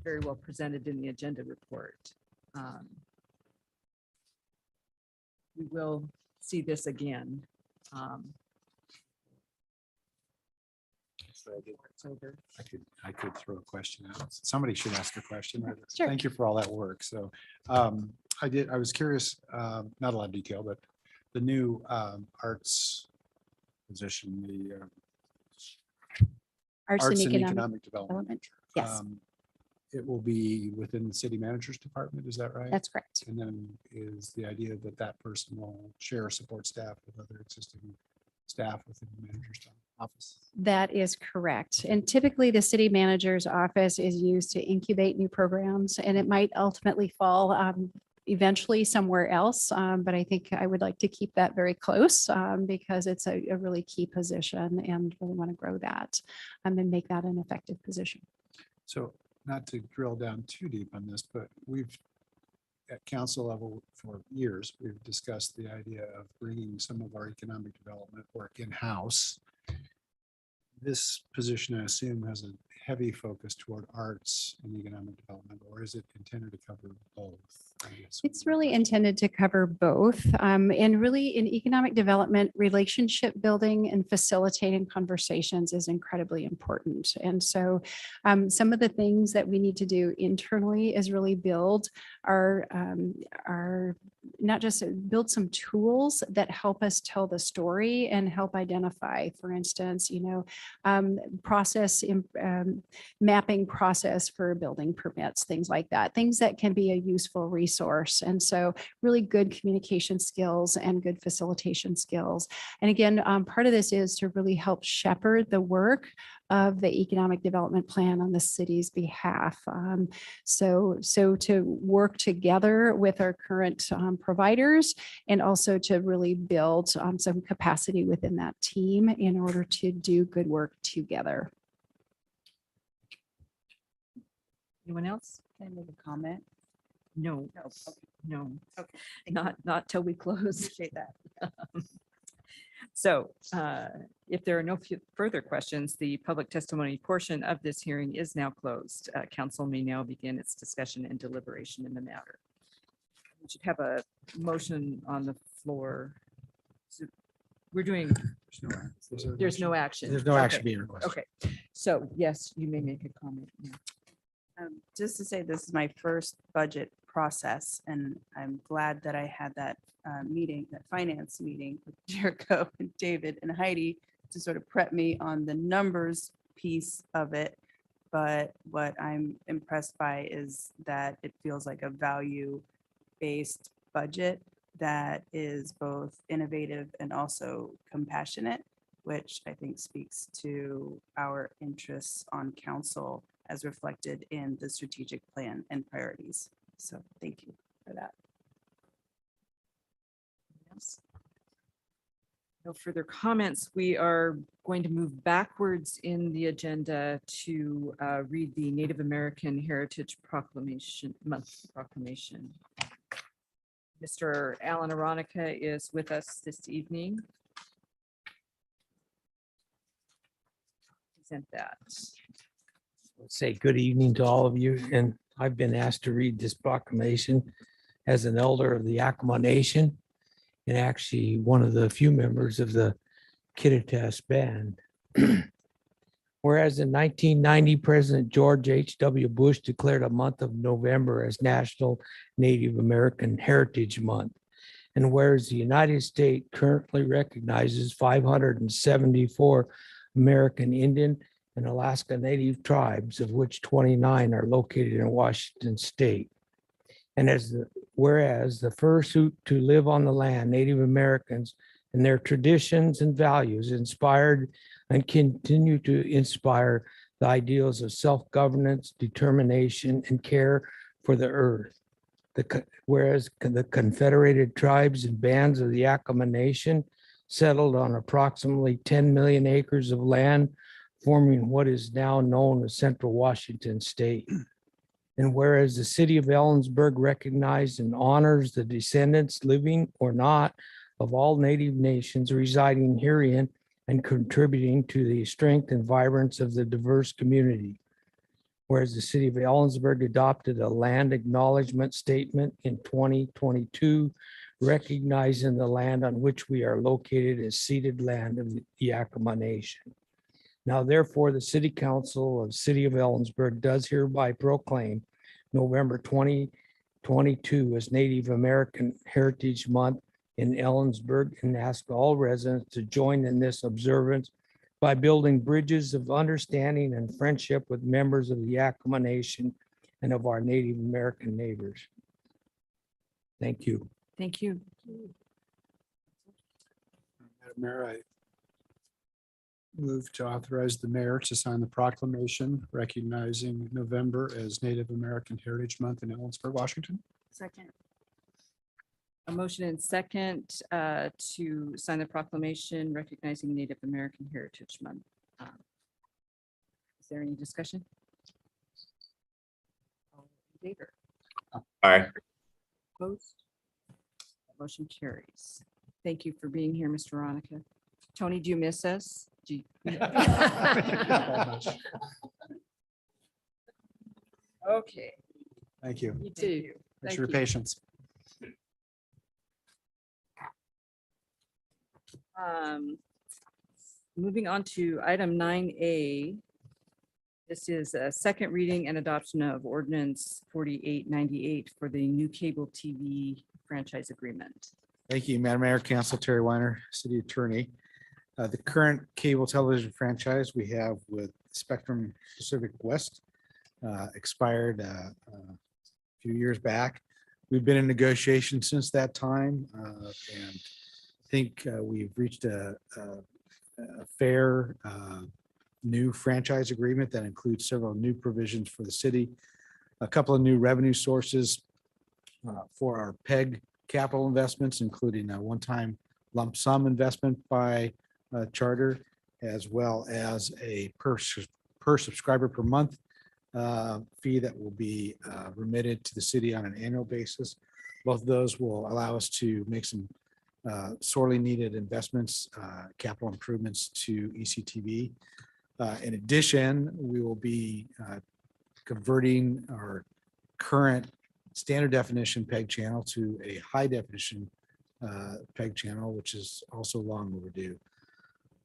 very well presented in the agenda report. We will see this again. October. I could throw a question out. Somebody should ask a question. Sure. Thank you for all that work. So I was curious, not a lot of detail, but the new arts position, the Arts Arts and and Economic Economic Development. Development. Yes, It will be within the city manager's department, is that right? that's correct. And then is the idea that that person will share support staff with other existing staff within the manager's office? That is correct. And typically the city manager's office is used to incubate new programs, and it might ultimately fall eventually somewhere else. But I think I would like to keep that very close because it's a really key position and really want to grow that and make that an effective position. So not to drill down too deep on this, but we've at council level for years, we've discussed the idea of bringing some of our economic development work in-house. This position, I assume, has a heavy focus toward arts and economic development, or is it intended to cover both? I guess. It's really intended to cover both. And really in economic development, relationship building and facilitating conversations is incredibly important. And so some of the things that we need to do internally is really build our not just build some tools that help us tell the story and help identify, for instance, mapping process for building permits, things like that, things that can be a useful resource. And so really good communication skills and good facilitation skills. And again, part of this is to really help shepherd the work of the economic development plan on the city's behalf. So to work together with our current providers and also to really build some capacity within that team in order to do good work together. Anyone else? Can I make a comment? No, No. Okay. no, Okay. not till we close. Appreciate that. So if there are no further questions, the public testimony portion of this hearing is now closed. Council may now begin its discussion and deliberation in the matter. We should have a motion on the floor. So we're doing, there's no action. There's no Okay, action being requested. Okay, so yes, you may make a comment. now. Just to say, this is my first budget process, and I'm glad that I had that meeting, that finance meeting with Jericho and David and Heidi to sort of prep me on the numbers piece of it. But what I'm impressed by is that it feels like a value-based budget that is both innovative and also compassionate, which I think speaks to our interests on council as reflected in the strategic plan and priorities. So thank you for that. Yes. No further comments. We are going to move backwards in the agenda to read the Native American Heritage Proclamation, Month Proclamation. Mr. Alan Aronica is with us this evening. Present that. Say good evening to all of you, and I've been asked to read this proclamation as an elder of the Yakama Nation and actually one of the few members of the Kittitas Band. Whereas in 1990, President George H.W. Bush declared a month of November as National Native American Heritage Month. And whereas the United States currently recognizes 574 American Indian and Alaska Native tribes, of which 29 are located in Washington State. And whereas the first to live on the land, Native Americans and their traditions and values inspired and continue to inspire the ideals of self-governance, determination, and care for the earth. Whereas the Confederated Tribes and Bands of the Yakama Nation settled on approximately 10 million acres of land, forming what is now known as Central Washington State. And whereas the city of Ellensburg recognizes and honors the descendants, living or not, of all Native nations residing herein and contributing to the strength and vibrance of the diverse community. Whereas the city of Ellensburg adopted a land acknowledgement statement in 2022, recognizing the land on which we are located as ceded land of the Yakama Nation. Now, therefore, the City Council of City of Ellensburg does hereby proclaim November 2022 as Native American Heritage Month in Ellensburg and ask all residents to join in this observance by building bridges of understanding and friendship with members of the Yakama Nation and of our Native American neighbors. Thank you. Thank you. Madam Mayor, I move to authorize the mayor to sign the proclamation recognizing November as Native American Heritage Month in Ellensburg, Washington. Second. A motion and second to sign the proclamation recognizing Native American Heritage Month. Is there any discussion? All in favor? Aye. Opposed? Motion carries. Thank you for being here, Mr. Ronica. Tony, do you miss us? Do you- Okay. Thank you. You too. Thanks for your patience. Moving on to item 9A. This is a second reading and adoption of ordinance 4898 for the new cable TV franchise agreement. Thank you, Madam Mayor, Council Terry Weiner, City Attorney. The current cable television franchise we have with Spectrum Pacific West expired a few years back. We've been in negotiation since that time, and I think we've reached a fair new franchise agreement that includes several new provisions for the city, a couple of new revenue sources for our PEG capital investments, including a one-time lump sum investment by Charter, as well as a per subscriber per month fee that will be remitted to the city on an annual basis. Both of those will allow us to make some sorely needed investments, capital improvements to ECTV. In addition, we will be converting our current standard definition PEG channel to a high definition PEG channel, which is also long overdue.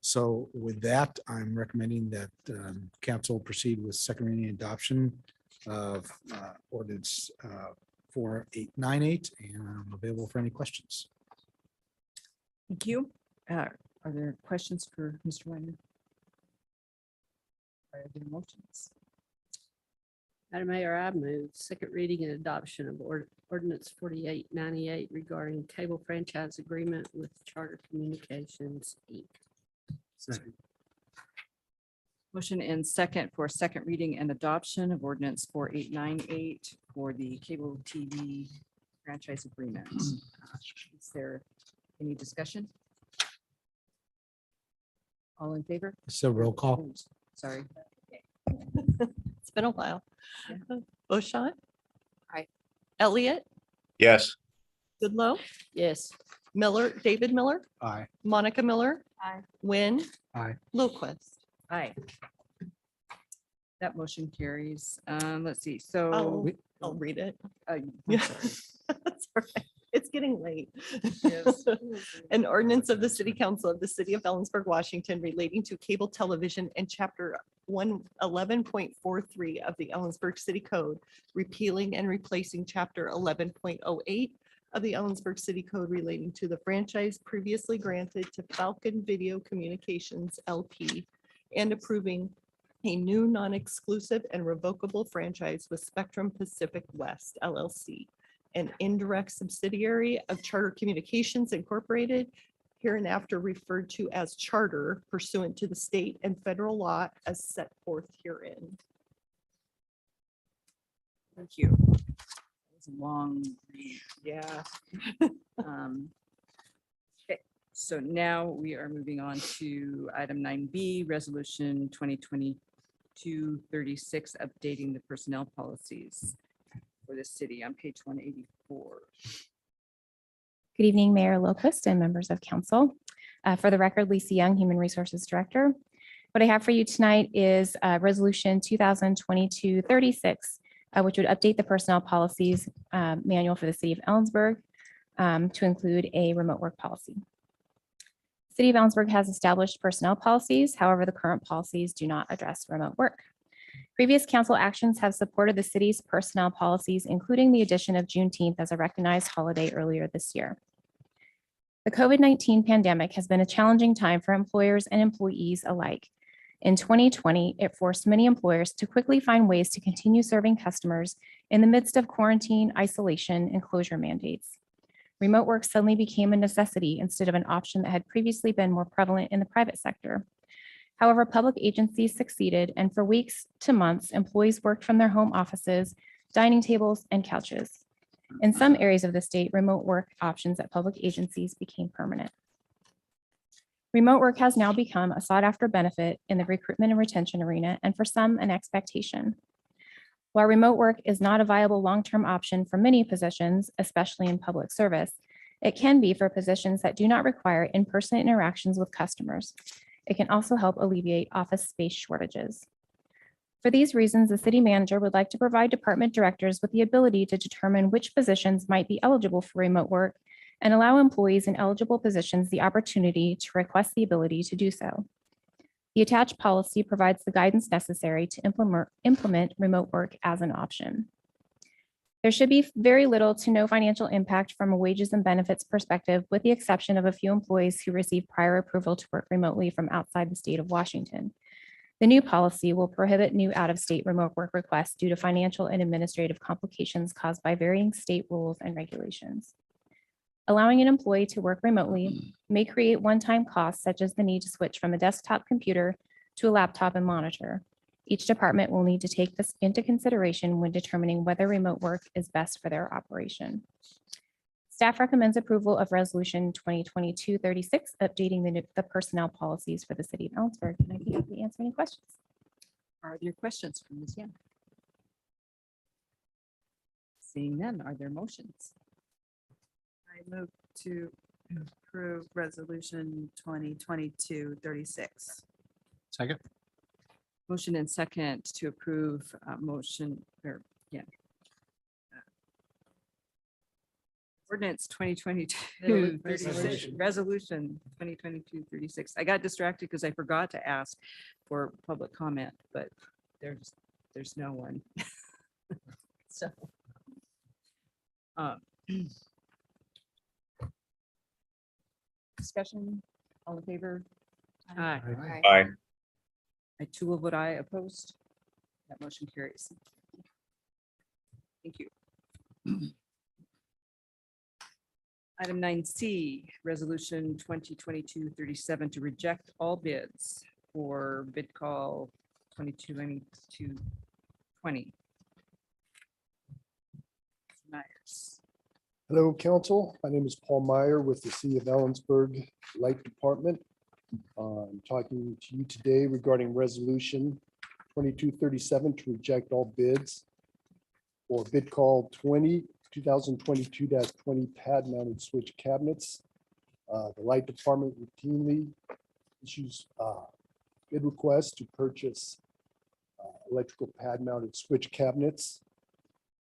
So with that, I'm recommending that council proceed with second reading and adoption of ordinance 4898, and I'm available for any questions. Thank you. Are there questions for Mr. Weiner? Are there motions? Madam Mayor, I move second reading and adoption of ordinance 4898 regarding cable franchise agreement with Charter Communications, Inc. Second. Motion and second for second reading and adoption of ordinance 4898 for the cable TV franchise agreement. Is there any discussion? All in favor? So roll call. Sorry. It's been a while. Boshan. Aye. Elliott, Yes. Goodlow, Yes. Miller, David Miller, Aye. Monica Miller. Aye. Wynn. Aye. Lowquist. Aye. That motion carries. Let's see, I'll so. I'll read it. I'm Yeah. sorry. That's all right. It's getting late. Yes. An ordinance of the City Council of the City of Ellensburg, Washington relating to cable television and chapter 111.43 of the Ellensburg City Code, repealing and replacing chapter 11.08 of the Ellensburg City Code relating to the franchise previously granted to Falcon Video Communications LP, and approving a new non-exclusive and revocable franchise with Spectrum Pacific West LLC, an indirect subsidiary of Charter Communications Incorporated, hereinafter referred to as Charter pursuant to the state and federal law as set forth herein. Thank you. That was a long read. Yeah. Okay, so now we are moving on to item 9B, resolution 2022-36, updating the personnel policies for the city on page 184. Good evening, Mayor Lowquist and members of council. For the record, Lisa Young, Human Resources Director. What I have for you tonight is Resolution 2022-36, which would update the personnel policies manual for the city of Ellensburg to include a remote work policy. City of Ellensburg has established personnel policies. However, the current policies do not address remote work. Previous council actions have supported the city's personnel policies, including the addition of Juneteenth as a recognized holiday earlier this year. The COVID-19 pandemic has been a challenging time for employers and employees alike. In 2020, it forced many employers to quickly find ways to continue serving customers in the midst of quarantine, isolation, and closure mandates. Remote work suddenly became a necessity instead of an option that had previously been more prevalent in the private sector. However, public agencies succeeded, and for weeks to months, employees worked from their home offices, dining tables, and couches. In some areas of the state, remote work options at public agencies became permanent. Remote work has now become a sought-after benefit in the recruitment and retention arena, and for some, an expectation. While remote work is not a viable long-term option for many positions, especially in public service, it can be for positions that do not require in-person interactions with customers. It can also help alleviate office space shortages. For these reasons, the city manager would like to provide department directors with the ability to determine which positions might be eligible for remote work and allow employees in eligible positions the opportunity to request the ability to do so. The attached policy provides the guidance necessary to implement remote work as an option. There should be very little to no financial impact from a wages and benefits perspective, with the exception of a few employees who receive prior approval to work remotely from outside the state of Washington. The new policy will prohibit new out-of-state remote work requests due to financial and administrative complications caused by varying state rules and regulations. Allowing an employee to work remotely may create one-time costs, such as the need to switch from a desktop computer to a laptop and monitor. Each department will need to take this into consideration when determining whether remote work is best for their operation. Staff recommends approval of Resolution 2022-36, updating the personnel policies for the city of Ellensburg. And I'd be happy to answer any questions. Are there questions from Ms. Young? Seeing none, are there motions? I move to approve resolution 2022-36. Second. Motion and second to approve motion or ordinance 2022 resolution 2022-36. I got distracted because I forgot to ask for public comment, but there's no one. So discussion, all in favor? Aye. Aye. I too will vote aye. Opposed? That motion carries. Thank you. Item 9C, Resolution 2022-37 to reject all bids for bid call 229220. Myers. Hello, council. My name is Paul Meyer with the City of Ellensburg Light Department. I'm talking to you today regarding Resolution 2237 to reject all bids for bid call 2022-20 pad mounted switch cabinets. The Light Department routinely issues bid requests to purchase electrical pad mounted switch cabinets.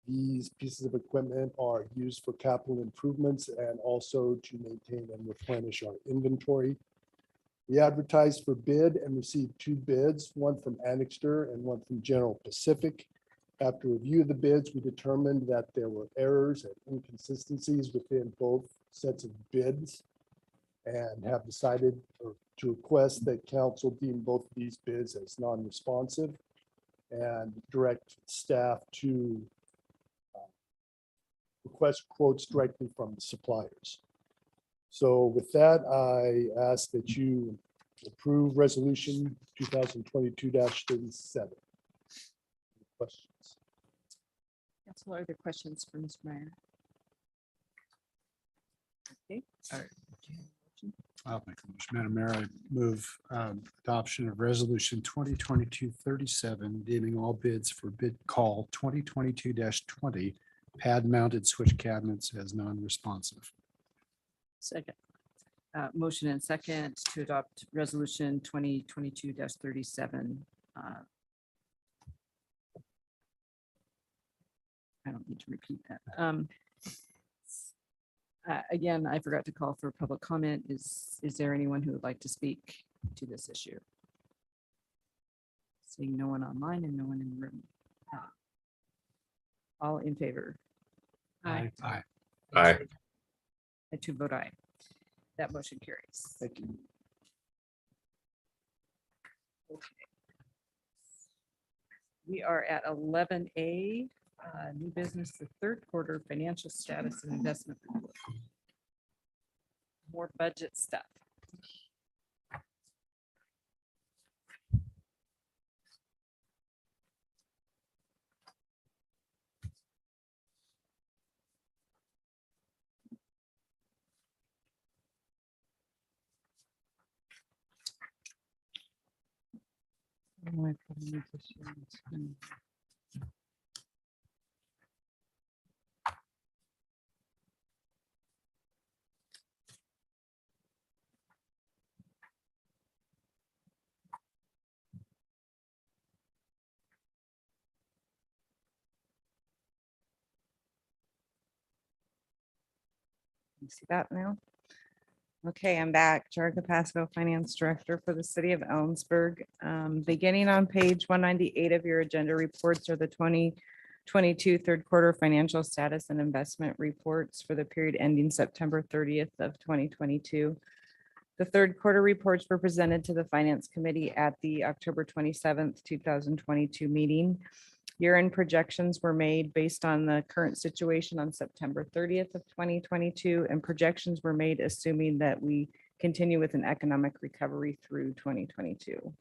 These pieces of equipment are used for capital improvements and also to maintain and replenish our inventory. We advertised for bid and received 2 bids, one from Annixter and one from General Pacific. After review of the bids, we determined that there were errors and inconsistencies within both sets of bids and have decided to request that council deem both of these bids as non-responsive and direct staff to request quotes directly from the suppliers. So with that, I ask that you approve Resolution 2022-37. Questions? Council, are there questions for Ms. Meyer? Okay. All right. I'll make a motion. Madam Mayor, I move adoption of Resolution 2022-37, deeming all bids for bid call 2022-20 pad mounted switch cabinets as non-responsive. Second. Motion and second to adopt resolution 2022-37. I don't need to repeat that. Again, I forgot to call for public comment. Is there anyone who would like to speak to this issue? Seeing no one online and no one in the room. All in favor? Aye. Aye. I too vote aye. That motion carries. Thank you. We are at 11A, new business, the third quarter financial status and investment report. More budget stuff. You see that now? Okay, I'm back. Jerica Pasco, Finance Director for the City of Ellensburg. Beginning on page 198 of your agenda reports are the 2022 third quarter financial status and investment reports for the period ending September 30th of 2022. The third quarter reports were presented to the Finance Committee at the October 27th, 2022 meeting. Year-end projections were made based on the current situation on September 30th of 2022, and projections were made assuming that we continue with an economic recovery through 2022.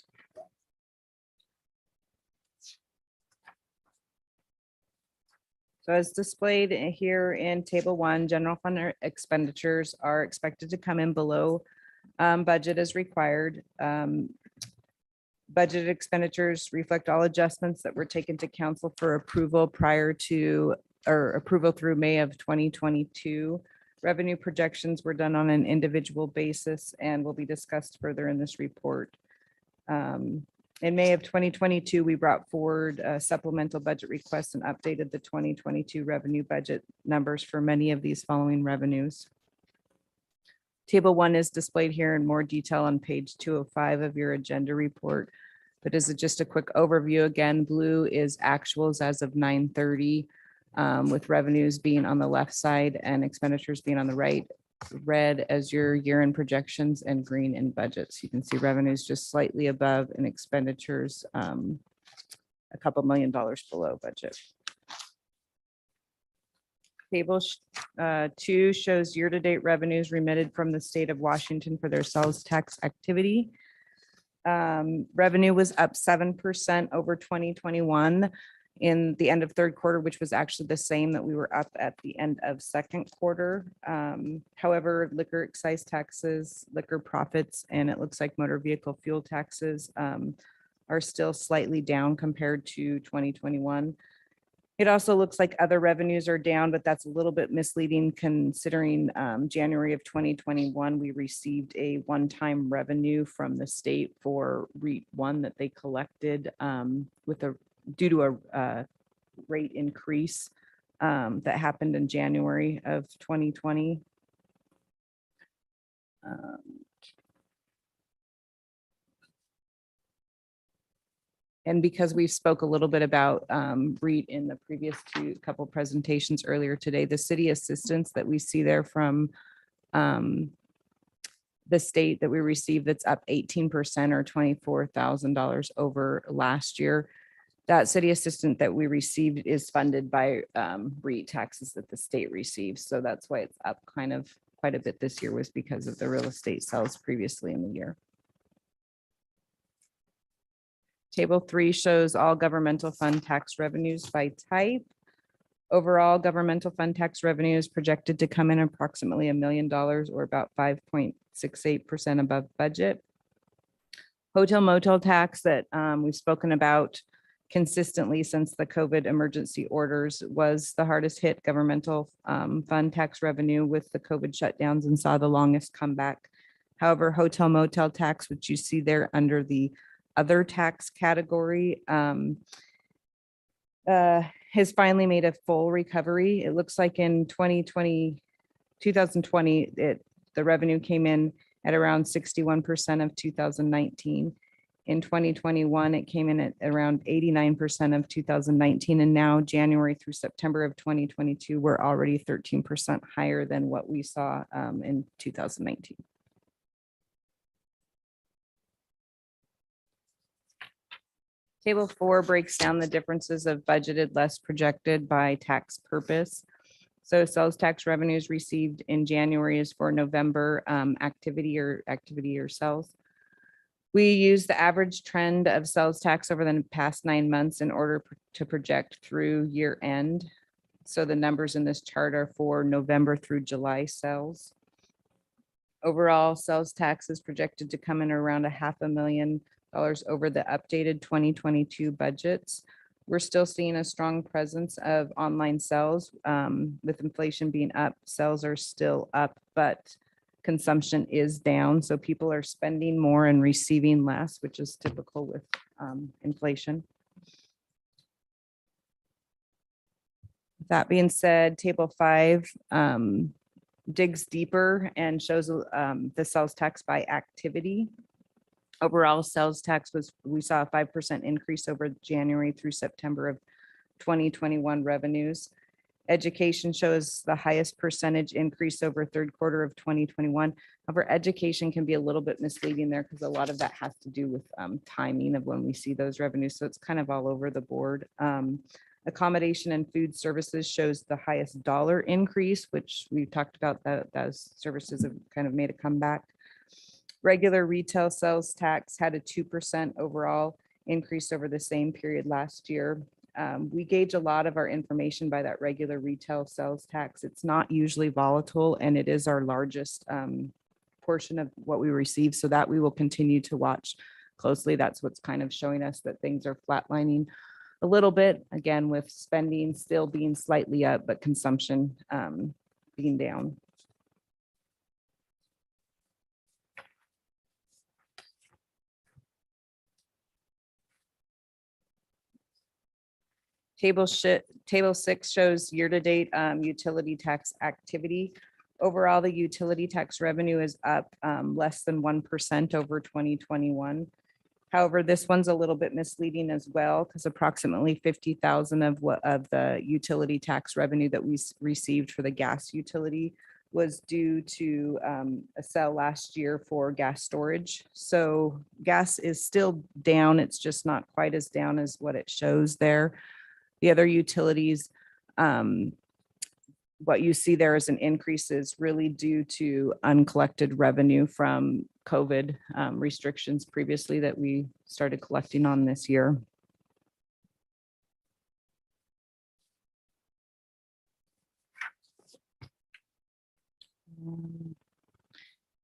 So as displayed here in Table 1, general fund expenditures are expected to come in below budget as required. Budgeted expenditures reflect all adjustments that were taken to council for approval prior to, or approval through May of 2022. Revenue projections were done on an individual basis and will be discussed further in this report. In May of 2022, we brought forward a supplemental budget requests and updated the 2022 revenue budget numbers for many of these following revenues. Table 1 is displayed here in more detail on page 205 of your agenda report. But as just a quick overview, again, blue is actuals as of 9/30, with revenues being on the left side and expenditures being on the right. Red as your year-end projections and green in budgets. You can see revenues just slightly above and expenditures a couple $1 million below budget. Table 2 shows year-to-date revenues remitted from the state of Washington for their sales tax activity. Revenue was up 7% over 2021 in the end of third quarter, which was actually the same that we were up at the end of second quarter. However, liquor excise taxes, liquor profits, and it looks like motor vehicle fuel taxes are still slightly down compared to 2021. It also looks like other revenues are down, but that's a little bit misleading considering January of 2021, we received a one-time revenue from the state for REIT 1 that they collected due to a rate increase that happened in January of 2020. And because we spoke a little bit about REIT in the previous couple presentations earlier today, the city assistance that we see there from the state that we received that's up 18% or $24,000 over last year. That city assistant that we received is funded by REIT taxes that the state receives. So that's why it's up kind of quite a bit this year, was because of the real estate sales previously in the year. Table 3 shows all governmental fund tax revenues by type. Overall, governmental fund tax revenue is projected to come in approximately $1 million or about 5.68% above budget. Hotel motel tax that we've spoken about consistently since the COVID emergency orders was the hardest hit governmental fund tax revenue with the COVID shutdowns and saw the longest comeback. However, hotel motel tax, which you see there under the other tax category, has finally made a full recovery. It looks like in 2020, the revenue came in at around 61% of 2019. In 2021, it came in at around 89% of 2019. And now January through September of 2022, we're already 13% higher than what we saw in 2019. Table 4 breaks down the differences of budgeted less projected by tax purpose. So sales tax revenues received in January is for November activity or sales. We use the average trend of sales tax over the past 9 months in order to project through year end. So the numbers in this chart are for November through July sales. Overall, sales tax is projected to come in around $500,000 over the updated 2022 budgets. We're still seeing a strong presence of online sales. With inflation being up, sales are still up, but consumption is down. So people are spending more and receiving less, which is typical with inflation. That being said, table 5 digs deeper and shows the sales tax by activity. Overall sales tax we saw a 5% increase over January through September of 2021 revenues. Education shows the highest percentage increase over third quarter of 2021. However, education can be a little bit misleading there because a lot of that has to do with timing of when we see those revenues. So it's kind of all over the board. Accommodation and food services shows the highest dollar increase, which we talked about that those services have kind of made a comeback. Regular retail sales tax had a 2% overall increase over the same period last year. We gauge a lot of our information by that regular retail sales tax. It's not usually volatile, and it is our largest portion of what we receive, so that we will continue to watch closely. That's what's kind of showing us that things are flatlining a little bit, again, with spending still being slightly up, but consumption being down. Table 6 shows year-to-date utility tax activity. Overall, the utility tax revenue is up less than 1% over 2021. However, this one's a little bit misleading as well, because approximately 50,000 of the utility tax revenue that we received for the gas utility was due to a sale last year for gas storage. So gas is still down. It's just not quite as down as what it shows there. The other utilities, what you see there as an increase is really due to uncollected revenue from COVID restrictions previously that we started collecting on this year.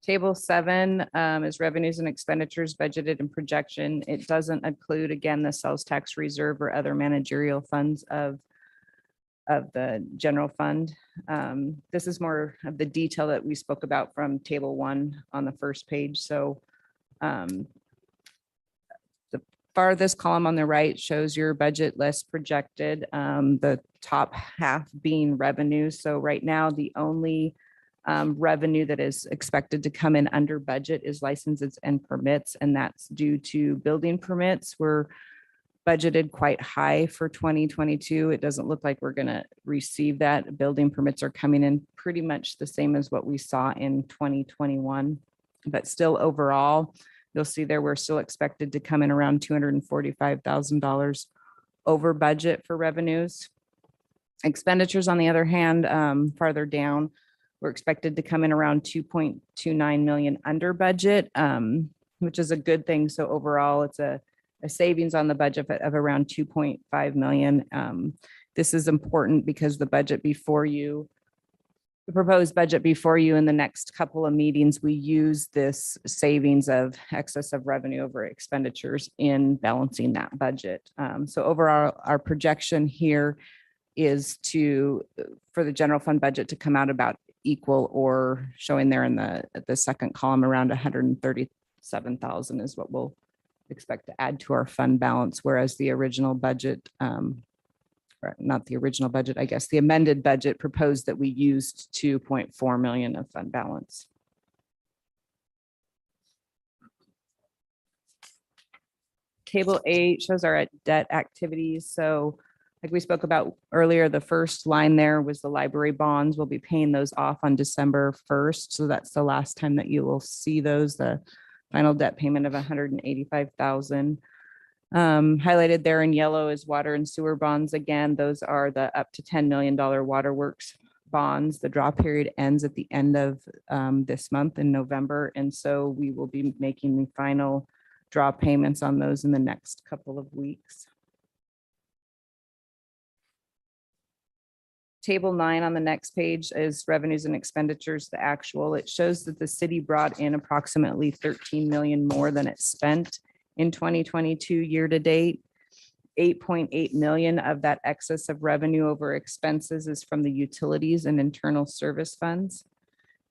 Table 7 is revenues and expenditures budgeted and projection. It doesn't include, again, the sales tax reserve or other managerial funds of the general fund. This is more of the detail that we spoke about from table 1 on the first page. So the farthest column on the right shows your budget less projected, the top half being revenue. So right now, the only revenue that is expected to come in under budget is licenses and permits, and that's due to building permits. We're budgeted quite high for 2022. It doesn't look like we're going to receive that. Building permits are coming in pretty much the same as what we saw in 2021, but still overall, you'll see there we're still expected to come in around $245,000 over budget for revenues. Expenditures, on the other hand, farther down, we're expected to come in around 2.29 million under budget, which is a good thing. So overall, it's a savings on the budget of around 2.5 million. This is important because the budget before you, the proposed budget before you in the next couple of meetings, we use this savings of excess of revenue over expenditures in balancing that budget. So overall, our projection here is for the general fund budget to come out about equal, or showing there in the second column around 137,000 is what we'll expect to add to our fund balance, whereas the original budget, or not the original budget, I guess the amended budget proposed that we used 2.4 million of fund balance. Table 8 shows our debt activities. So like we spoke about earlier, the first line there was the library bonds. We'll be paying those off on December 1st. So that's the last time that you will see those, the final debt payment of 185,000. Highlighted there in yellow is water and sewer bonds. Again, those are the up to $10 million waterworks bonds. The draw period ends at the end of this month in November. And so we will be making the final draw payments on those in the next couple of weeks. Table 9 on the next page is revenues and expenditures, the actual. It shows that the city brought in approximately 13 million more than it spent in 2022 year to date. 8.8 million of that excess of revenue over expenses is from the utilities and internal service funds.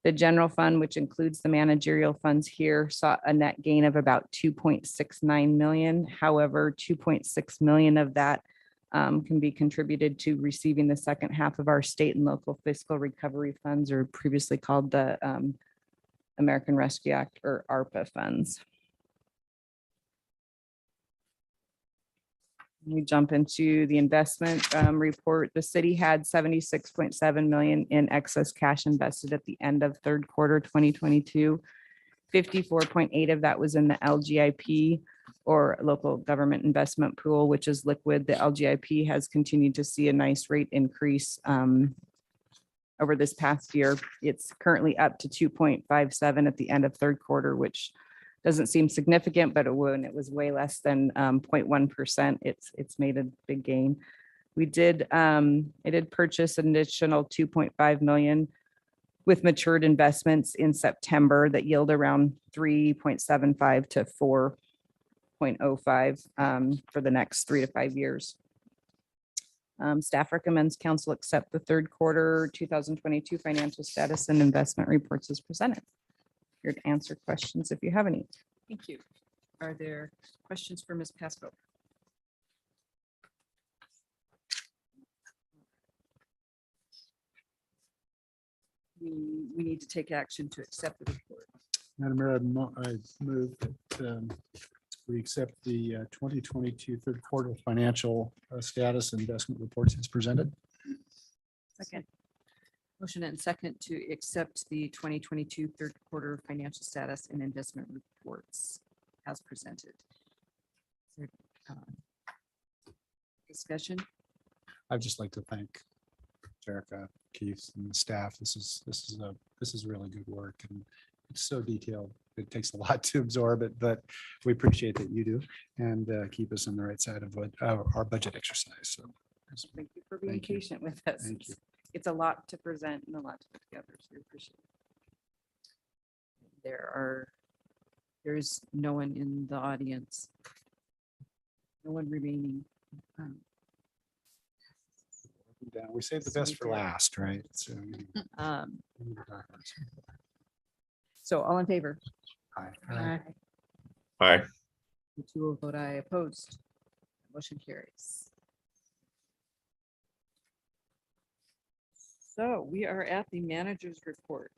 The general fund, which includes the managerial funds here, saw a net gain of about 2.69 million. However, 2.6 million of that can be contributed to receiving the second half of our state and local fiscal recovery funds, or previously called the American Rescue Act, or ARPA funds. We jump into the investment report. The city had 76.7 million in excess cash invested at the end of third quarter 2022. 54.8 of that was in the LGIP, or local government investment pool, which is liquid. The LGIP has continued to see a nice rate increase over this past year. It's currently up to 2.57 at the end of third quarter, which doesn't seem significant, but when it was way less than 0.1%, it's made a big gain. We did, it did purchase an additional 2.5 million with matured investments in September that yield around 3.75 to 4.05 for the next 3 to 5 years. Staff recommends council accept the third quarter 2022 financial status and investment reports as presented. Here to answer questions if you have any. Thank you. Are there questions for Ms. Pasco? We need to take action to accept the report. Madam Mayor, I move that we accept the 2022 third quarter financial status and investment reports as presented. Second. Motion and second to accept the 2022 third quarter financial status and investment reports as presented. Is there, discussion? I'd just like to thank Jerica, Keith, and the staff. This is really good work, and it's so detailed. It takes a lot to absorb it, but we appreciate that you do, and keep us on the right side of our budget exercise. So thank you for being Thank you. patient with us. Thank you. It's a lot to present and a lot to put together, so we appreciate it. There's no one in the audience. No one remaining. We saved the best for last, right? So, So all in favor? Aye. Aye. The two will vote aye. Opposed. Motion carries. So we are at the manager's report.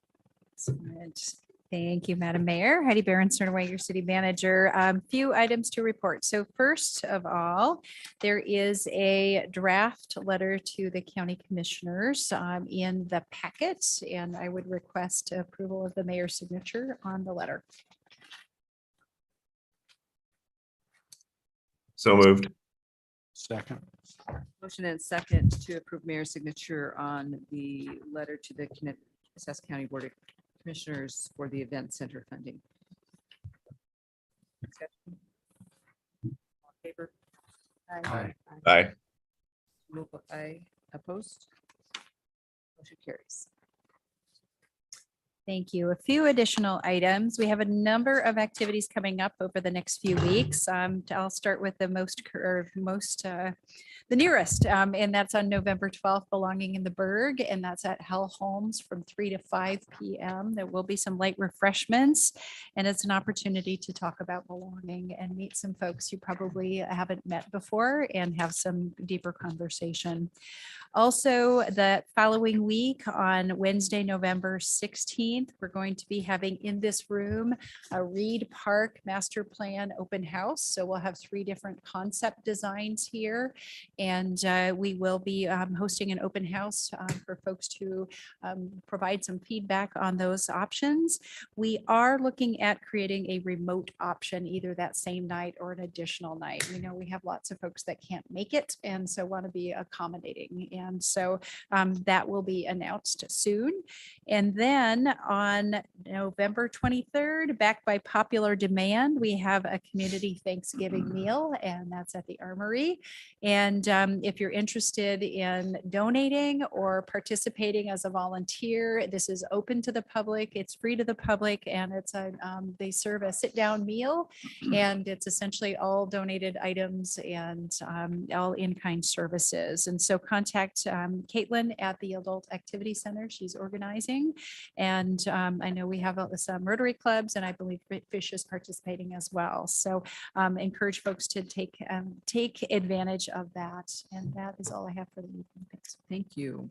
Excellent. Thank you, Madam Mayor. Heidi Berenson, your city manager. Few items to report. So first of all, there is a draft letter to the county commissioners in the packet, and I would request approval of the mayor's signature on the letter. So moved. Second. Motion and second to approve mayor's signature on the letter to the Connecticut County Board of Commissioners for the event center funding. Discussion? All in favor? Aye. Aye. Will vote aye. Opposed? Motion carries. Thank you. A few additional items. We have a number of activities coming up over the next few weeks. I'll start with the the nearest, and that's on November 12th, Belonging in the Berg, and that's at Hell Homes from 3 to 5 p.m. There will be some light refreshments, and it's an opportunity to talk about belonging and meet some folks you probably haven't met before and have some deeper conversation. Also, the following week on Wednesday, November 16th, 16th, we're going to be having in this room a Reed Park Master Plan Open House. So we'll have 3 different concept designs here. And we will be hosting an open house for folks to provide some feedback on those options. We are looking at creating a remote option either that same night or an additional night. We know we have lots of folks that can't make it and so want to be accommodating. And so that will be announced soon. And then on November 23rd, back by popular demand, we have a community Thanksgiving meal, and that's at the Armory. And if you're interested in donating or participating as a volunteer, this is open to the public. It's free to the public, and it's they serve a sit-down meal, and it's essentially all donated items and all in-kind services. And so contact Caitlin at the Adult Activity Center. She's organizing. And I know we have some Rotary clubs, and I believe Fish is participating as well. So encourage folks to take advantage of that. And that is all I have for the evening. Thanks. Thank you.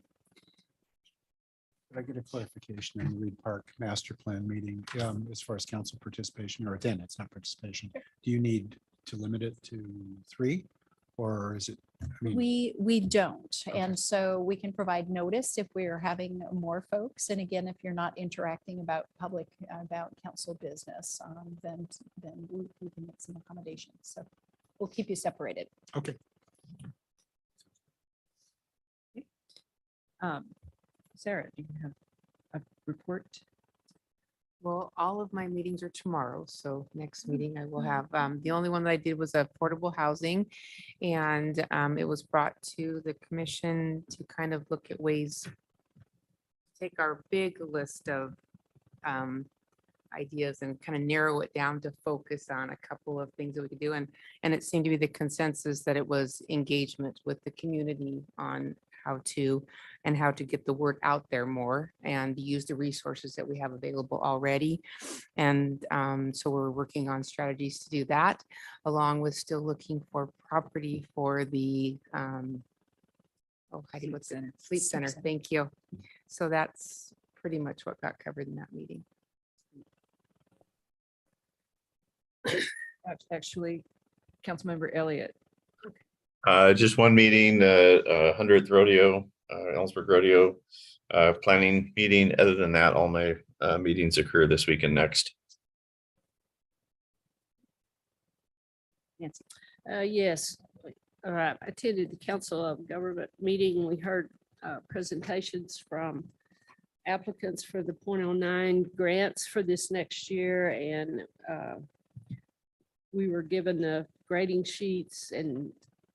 Could I get a clarification on the Reed Park Master Plan meeting as far as council participation or attendance, not participation? Do you need to limit it to 3 or is it? I mean, We don't. And so we can provide notice if we are having more folks. And again, if you're not interacting about council business, then we can make some accommodations. So we'll keep you separated. Okay. Sarah, do you have a report? Well, all of my meetings are tomorrow, so next meeting I will have, the only one that I did was affordable housing. And it was brought to the commission to kind of look at ways, to take our big list of ideas and kind of narrow it down to focus on a couple of things that we could do. And it seemed to be the consensus that it was engagement with the community on how to get the word out there more and use the resources that we have available already. And so we're working on strategies to do that, along with still looking for property for the Heidi, what's it? Sleep Center. Thank you. So that's pretty much what got covered in that meeting. Actually, Councilmember Elliott. Just one meeting, 100th rodeo, Ellensburg Rodeo, planning meeting. Other than that, all my meetings occur this week and next. Nancy. Yes, I attended the Council of Government meeting. We heard presentations from applicants for the .09 grants for this next year, and we were given the grading sheets and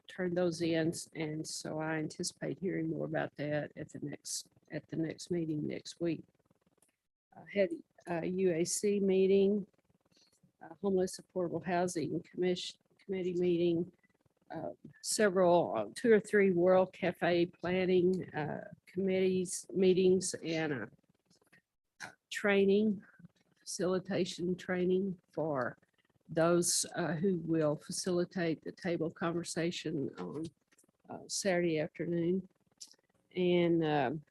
turned those in, and so I anticipate hearing more about that at the next meeting next week. I had a UAC meeting, Homeless Affordable Housing Committee meeting, several 2 or 3 World Cafe planning committees meetings, and facilitation training for those who will facilitate the table conversation on Saturday afternoon. And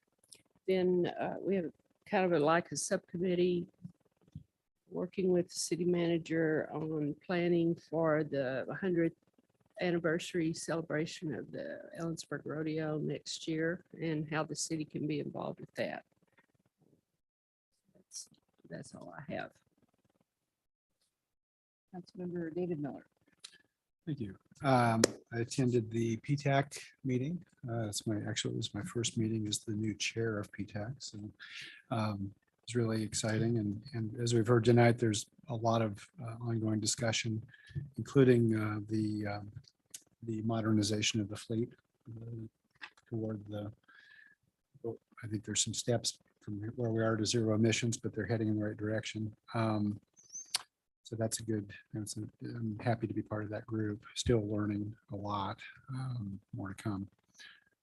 then we have kind of like a subcommittee working with the city manager on planning for the 100th anniversary celebration of the Ellensburg Rodeo next year and how the city can be involved with that. That's all I have. Councilmember David Miller. Thank you. I attended the PTAC meeting. It was my first meeting as the new chair of PTAC. So it's really exciting. And as we've heard tonight, there's a lot of ongoing discussion, including the modernization of the fleet toward I think there's some steps from where we are to zero emissions, but they're heading in the right direction. So that's I'm happy to be part of that group, still learning a lot, more to come.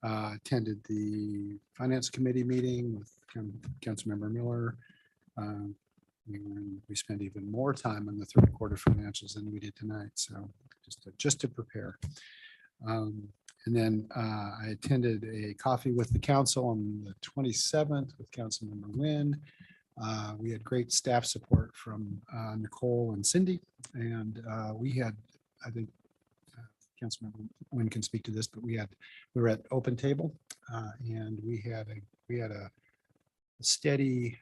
Attended the Finance Committee meeting with Councilmember Miller. We spent even more time on the third quarter financials than we did tonight. So just to prepare. And then I attended a coffee with the council on the 27th with Councilmember Nguyen. We had great staff support from Nicole and Cindy, and we had, I think, Councilmember Nguyen can speak to this, but we were at Open Table, and we had a steady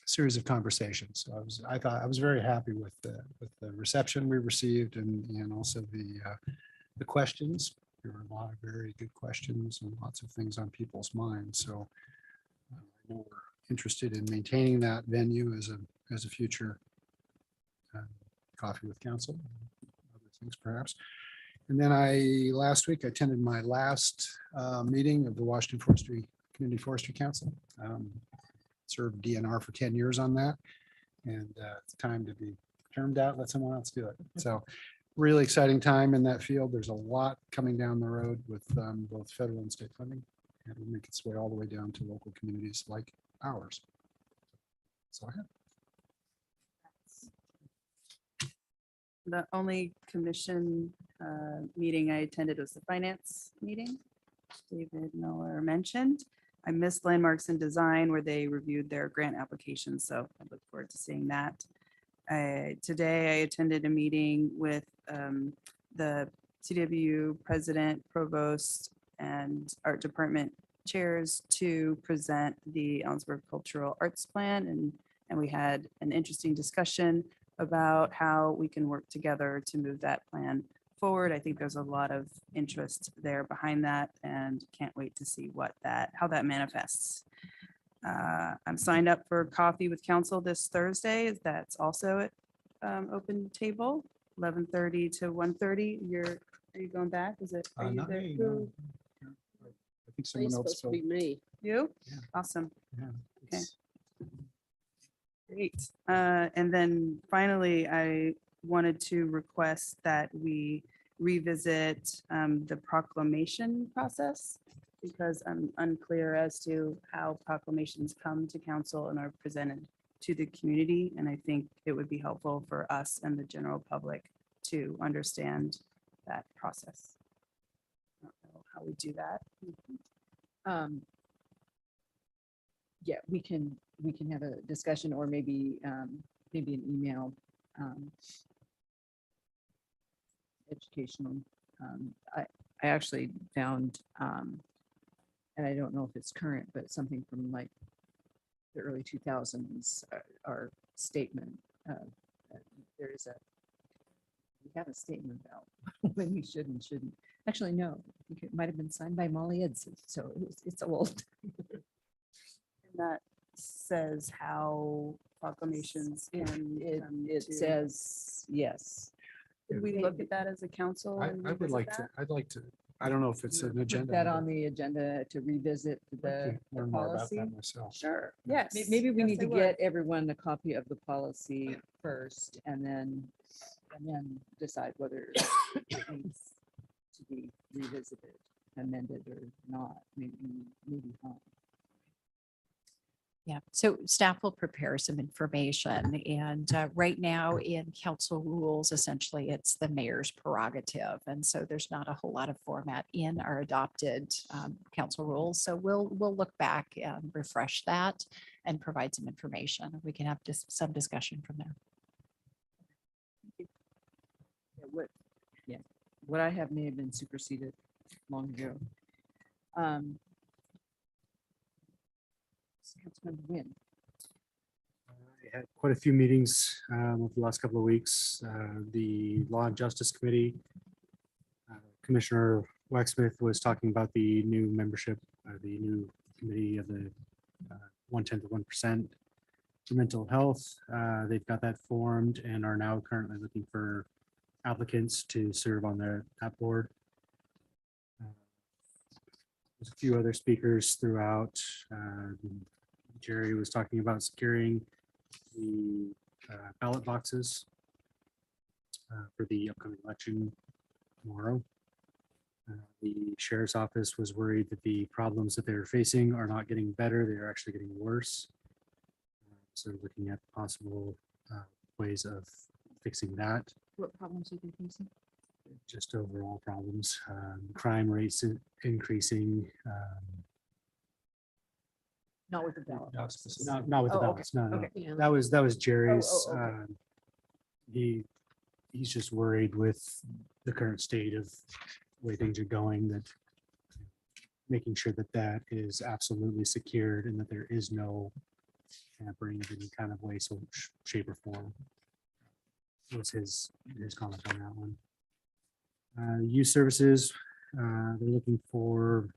series of conversations. So I was very happy with the reception we received, and also the questions. There were a lot of very good questions and lots of things on people's minds. So I know we're interested in maintaining that venue as a future coffee with council, other things perhaps. And then last week I attended my last meeting of the Washington Forestry Community Forestry Council. Served DNR for 10 years on that, and it's time to be termed out, let someone else do it. So really exciting time in that field. There's a lot coming down the road with both federal and state funding, and it'll make its way all the way down to local communities like ours. So I have. The only commission meeting I attended was the finance meeting. David Miller mentioned. I missed Landmarks and Design where they reviewed their grant application, so I look forward to seeing that. Today I attended a meeting with the CW president, provost, and art department chairs to present the Ellensburg Cultural Arts Plan, and we had an interesting discussion about how we can work together to move that plan forward. I think there's a lot of interest there behind that, and can't wait to see how that manifests. I'm signed up for coffee with council this Thursday. That's also at Open Table, 11:30 to 1:30. Are you going back? Are you Not there? me, Who- no. I think someone else. Supposed to be me. You? Yeah. Awesome. Yeah, Okay. it's- Great. And then finally, I wanted to request that we revisit the proclamation process, because I'm unclear as to how proclamations come to council and are presented to the community. And I think it would be helpful for us and the general public to understand that process. I don't know how we do that. Yeah, we can have a discussion, or maybe an email educational. I actually found, and I don't know if it's current, but something from like the early 2000s, our statement. We have a statement about when we should and shouldn't. Actually, no, I think it might have been signed by Molly Edson, so it's old. That says how proclamations can. It says, yes. Did we look at that as a council? I and would revisit like that? I'd like to, I don't know if it's an Put agenda. that item, on the agenda to revisit but I'd the like to learn more about policy. that myself. Sure, yes. Maybe we Yes, need I to would. get everyone a copy of the policy first, and then decide whether it needs to be revisited, amended or not, maybe not. Yeah, so staff will prepare some information, and right now in council rules, essentially it's the mayor's prerogative. And so there's not a whole lot of format in our adopted council rules. So we'll look back and refresh that and provide some information. We can have just some discussion from there. What I have may have been superseded long ago. Councilmember Nguyen. I had quite a few meetings over the last couple of weeks. The Law and Justice Committee, Commissioner Waxsmith was talking about the new membership, the new committee of the 1/10 of 1% for mental health. They've got that formed and are now currently looking for applicants to serve on that board. There's a few other speakers throughout. Jerry was talking about securing the ballot boxes for the upcoming election tomorrow. The sheriff's office was worried that the problems that they're facing are not getting better, they're actually getting worse. So looking at possible ways of fixing that. What problems are they facing? Just overall problems, crime rates increasing, Not with the ballot. Not with the Oh, okay, ballots, no, no. okay. Yeah. That was Jerry's. okay. He's just worried with the current state of way things are going, that making sure that that is absolutely secured and that there is no tampering of any kind of way, so shape or form. Was his comment on that one. Youth services, they're looking for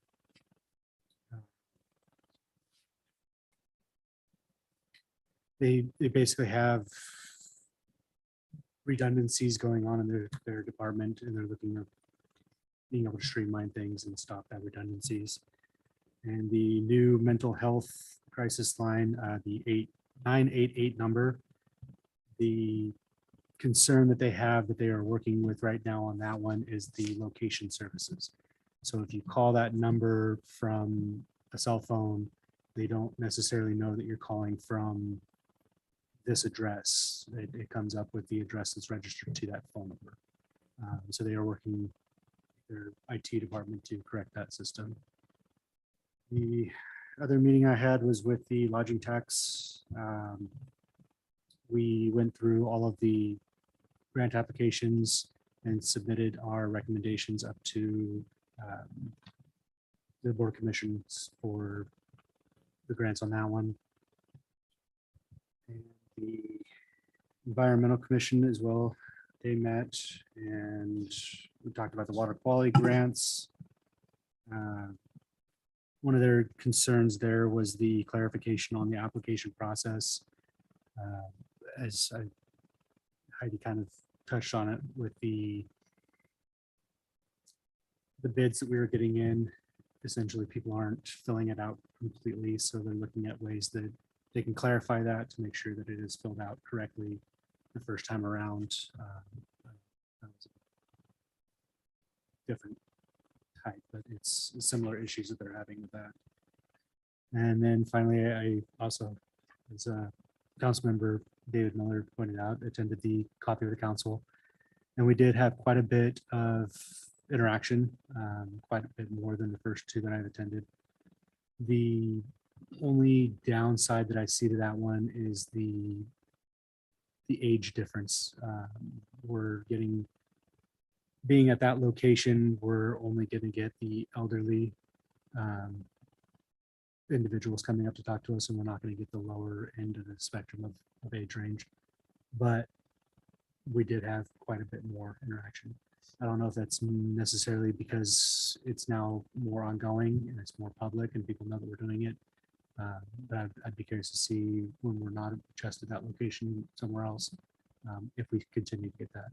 they basically have redundancies going on in their department, and they're looking at being able to streamline things and stop that redundancies. And the new mental health crisis line, the 8988 number, the concern that they have that they are working with right now on that one is the location services. So if you call that number from a cell phone, they don't necessarily know that you're calling from this address. It comes up with the address that's registered to that phone number. So they are working their IT department to correct that system. The other meeting I had was with the lodging tax. We went through all of the grant applications and submitted our recommendations up to the board commissions for the grants on that one. And the environmental commission as well, they met and we talked about the water quality grants. One of their concerns there was the clarification on the application process. As Heidi kind of touched on it with the bids that we were getting in, essentially people aren't filling it out completely. So they're looking at ways that they can clarify that to make sure that it is filled out correctly the first time around. That was a different type, but it's similar issues that they're having with that. And then finally, I also, as a council member, David Miller pointed out, attended the Coffee with the Council. And we did have quite a bit of interaction, quite a bit more than the first two that I've attended. The only downside that I see to that one is the age difference. We're getting, being at that location, we're only going to get the elderly individuals coming up to talk to us, and we're not going to get the lower end of the spectrum of age range. But we did have quite a bit more interaction. I don't know if that's necessarily because it's now more ongoing and it's more public and people know that we're doing it. But I'd be curious to see when we're not just at that location somewhere else, if we continue to get that.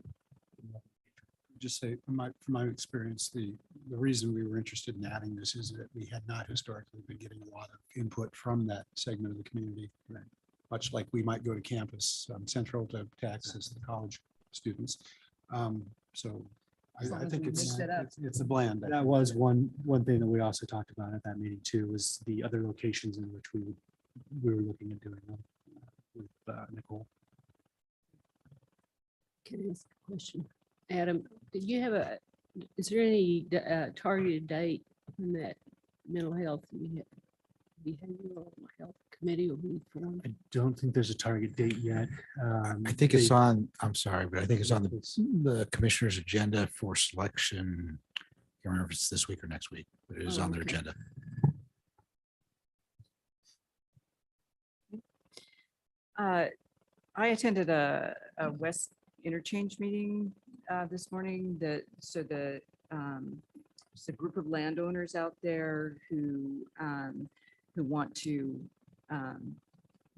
Just say, from my experience, the reason we were interested in adding this is that we had not historically been getting a lot of input from that segment of the community. Right. Much like we might go to campus, central to access the college students. So I think it's a blend. That was one thing that we also talked about at that meeting too, was the other locations in which we were looking at doing them with Nicole. Can I ask a question? Adam, did you have is there any targeted date when that mental health behavioral health committee will be formed? I don't think there's a target date yet. I think it's on, I'm sorry, but I think it's on the commissioner's agenda for selection. I can't remember if it's this week or next week, but it is on their agenda. I attended a West Interchange meeting this morning. There's a group of landowners out there who want to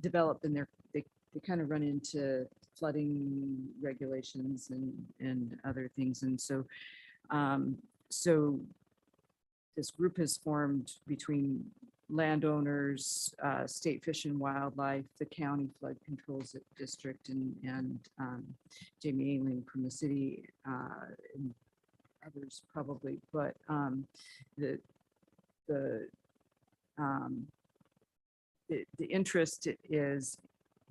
develop, and they kind of run into flooding regulations and other things. And so this group has formed between landowners, State Fish and Wildlife, the county flood controls district, and Jamie Ailing from the city, and others probably, but the interest is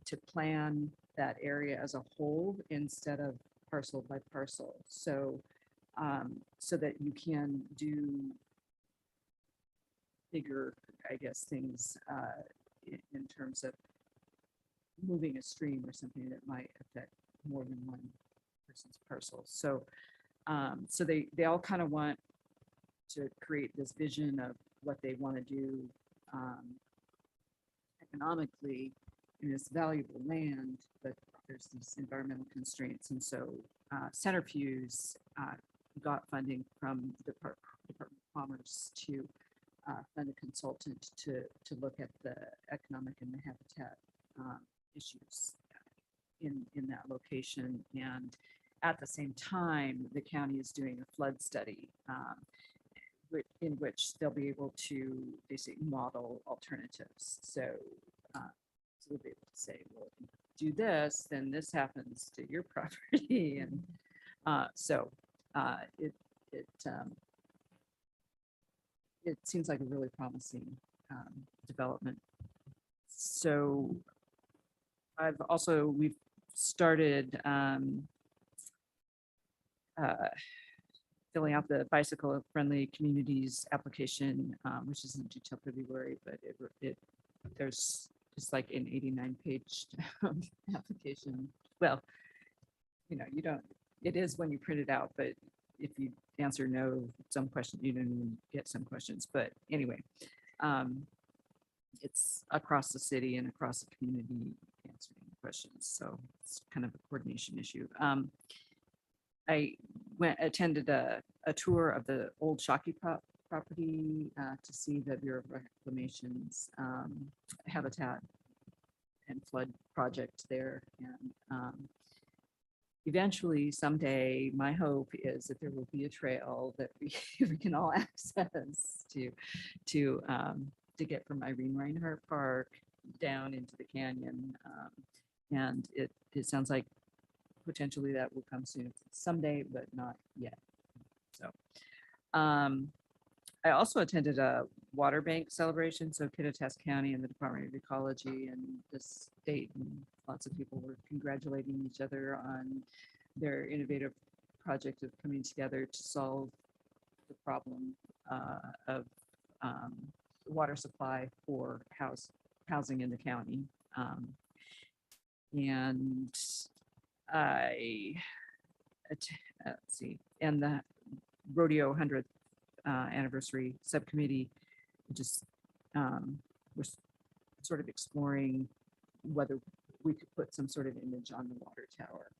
to plan that area as a whole instead of parcel by parcel. So so that you can do bigger, I guess, things in terms of moving a stream or something that might affect more than one person's parcel. So, so they all kind of want to create this vision of what they want to do economically in this valuable land, but there's these environmental constraints. And so Centerfuse got funding from the Department of Commerce to fund a consultant to look at the economic and the habitat issues in that location. And at the same time, the county is doing a flood study in which they'll be able to basically model alternatives. So, so they'll be able to say, well, if you do this, then this happens to your property. And so it seems like a really promising development. So we've started filling out the bicycle friendly communities application, which isn't due till February, but there's just like an 89-page application. Well, you know, it is when you print it out, but if you answer no, some question, you don't even get some questions. But anyway, it's across the city and across the community answering questions. So it's kind of a coordination issue. I attended a tour of the old Shockey property to see the Bureau of Reclamation's habitat and flood project there. And eventually, someday, my hope is that there will be a trail that we can all access to get from Irene Reinhardt Park down into the canyon. And it sounds like potentially that will come soon someday, but not yet. So I also attended a water bank celebration. So Kittitas County and the Department of Ecology and the state and lots of people were congratulating each other on their innovative project of coming together to solve the problem of water supply for housing in the county. And let's see, and the Rodeo 100th anniversary subcommittee just was sort of exploring whether we could put some sort of image on the water tower.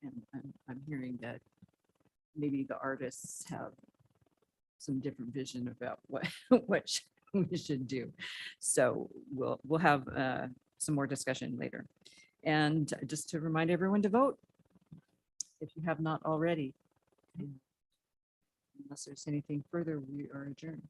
And I'm hearing that maybe the artists have some different vision about what we should do. So we'll have some more discussion later. And just to remind everyone to vote if you have not already. Unless there's anything further, we are adjourned.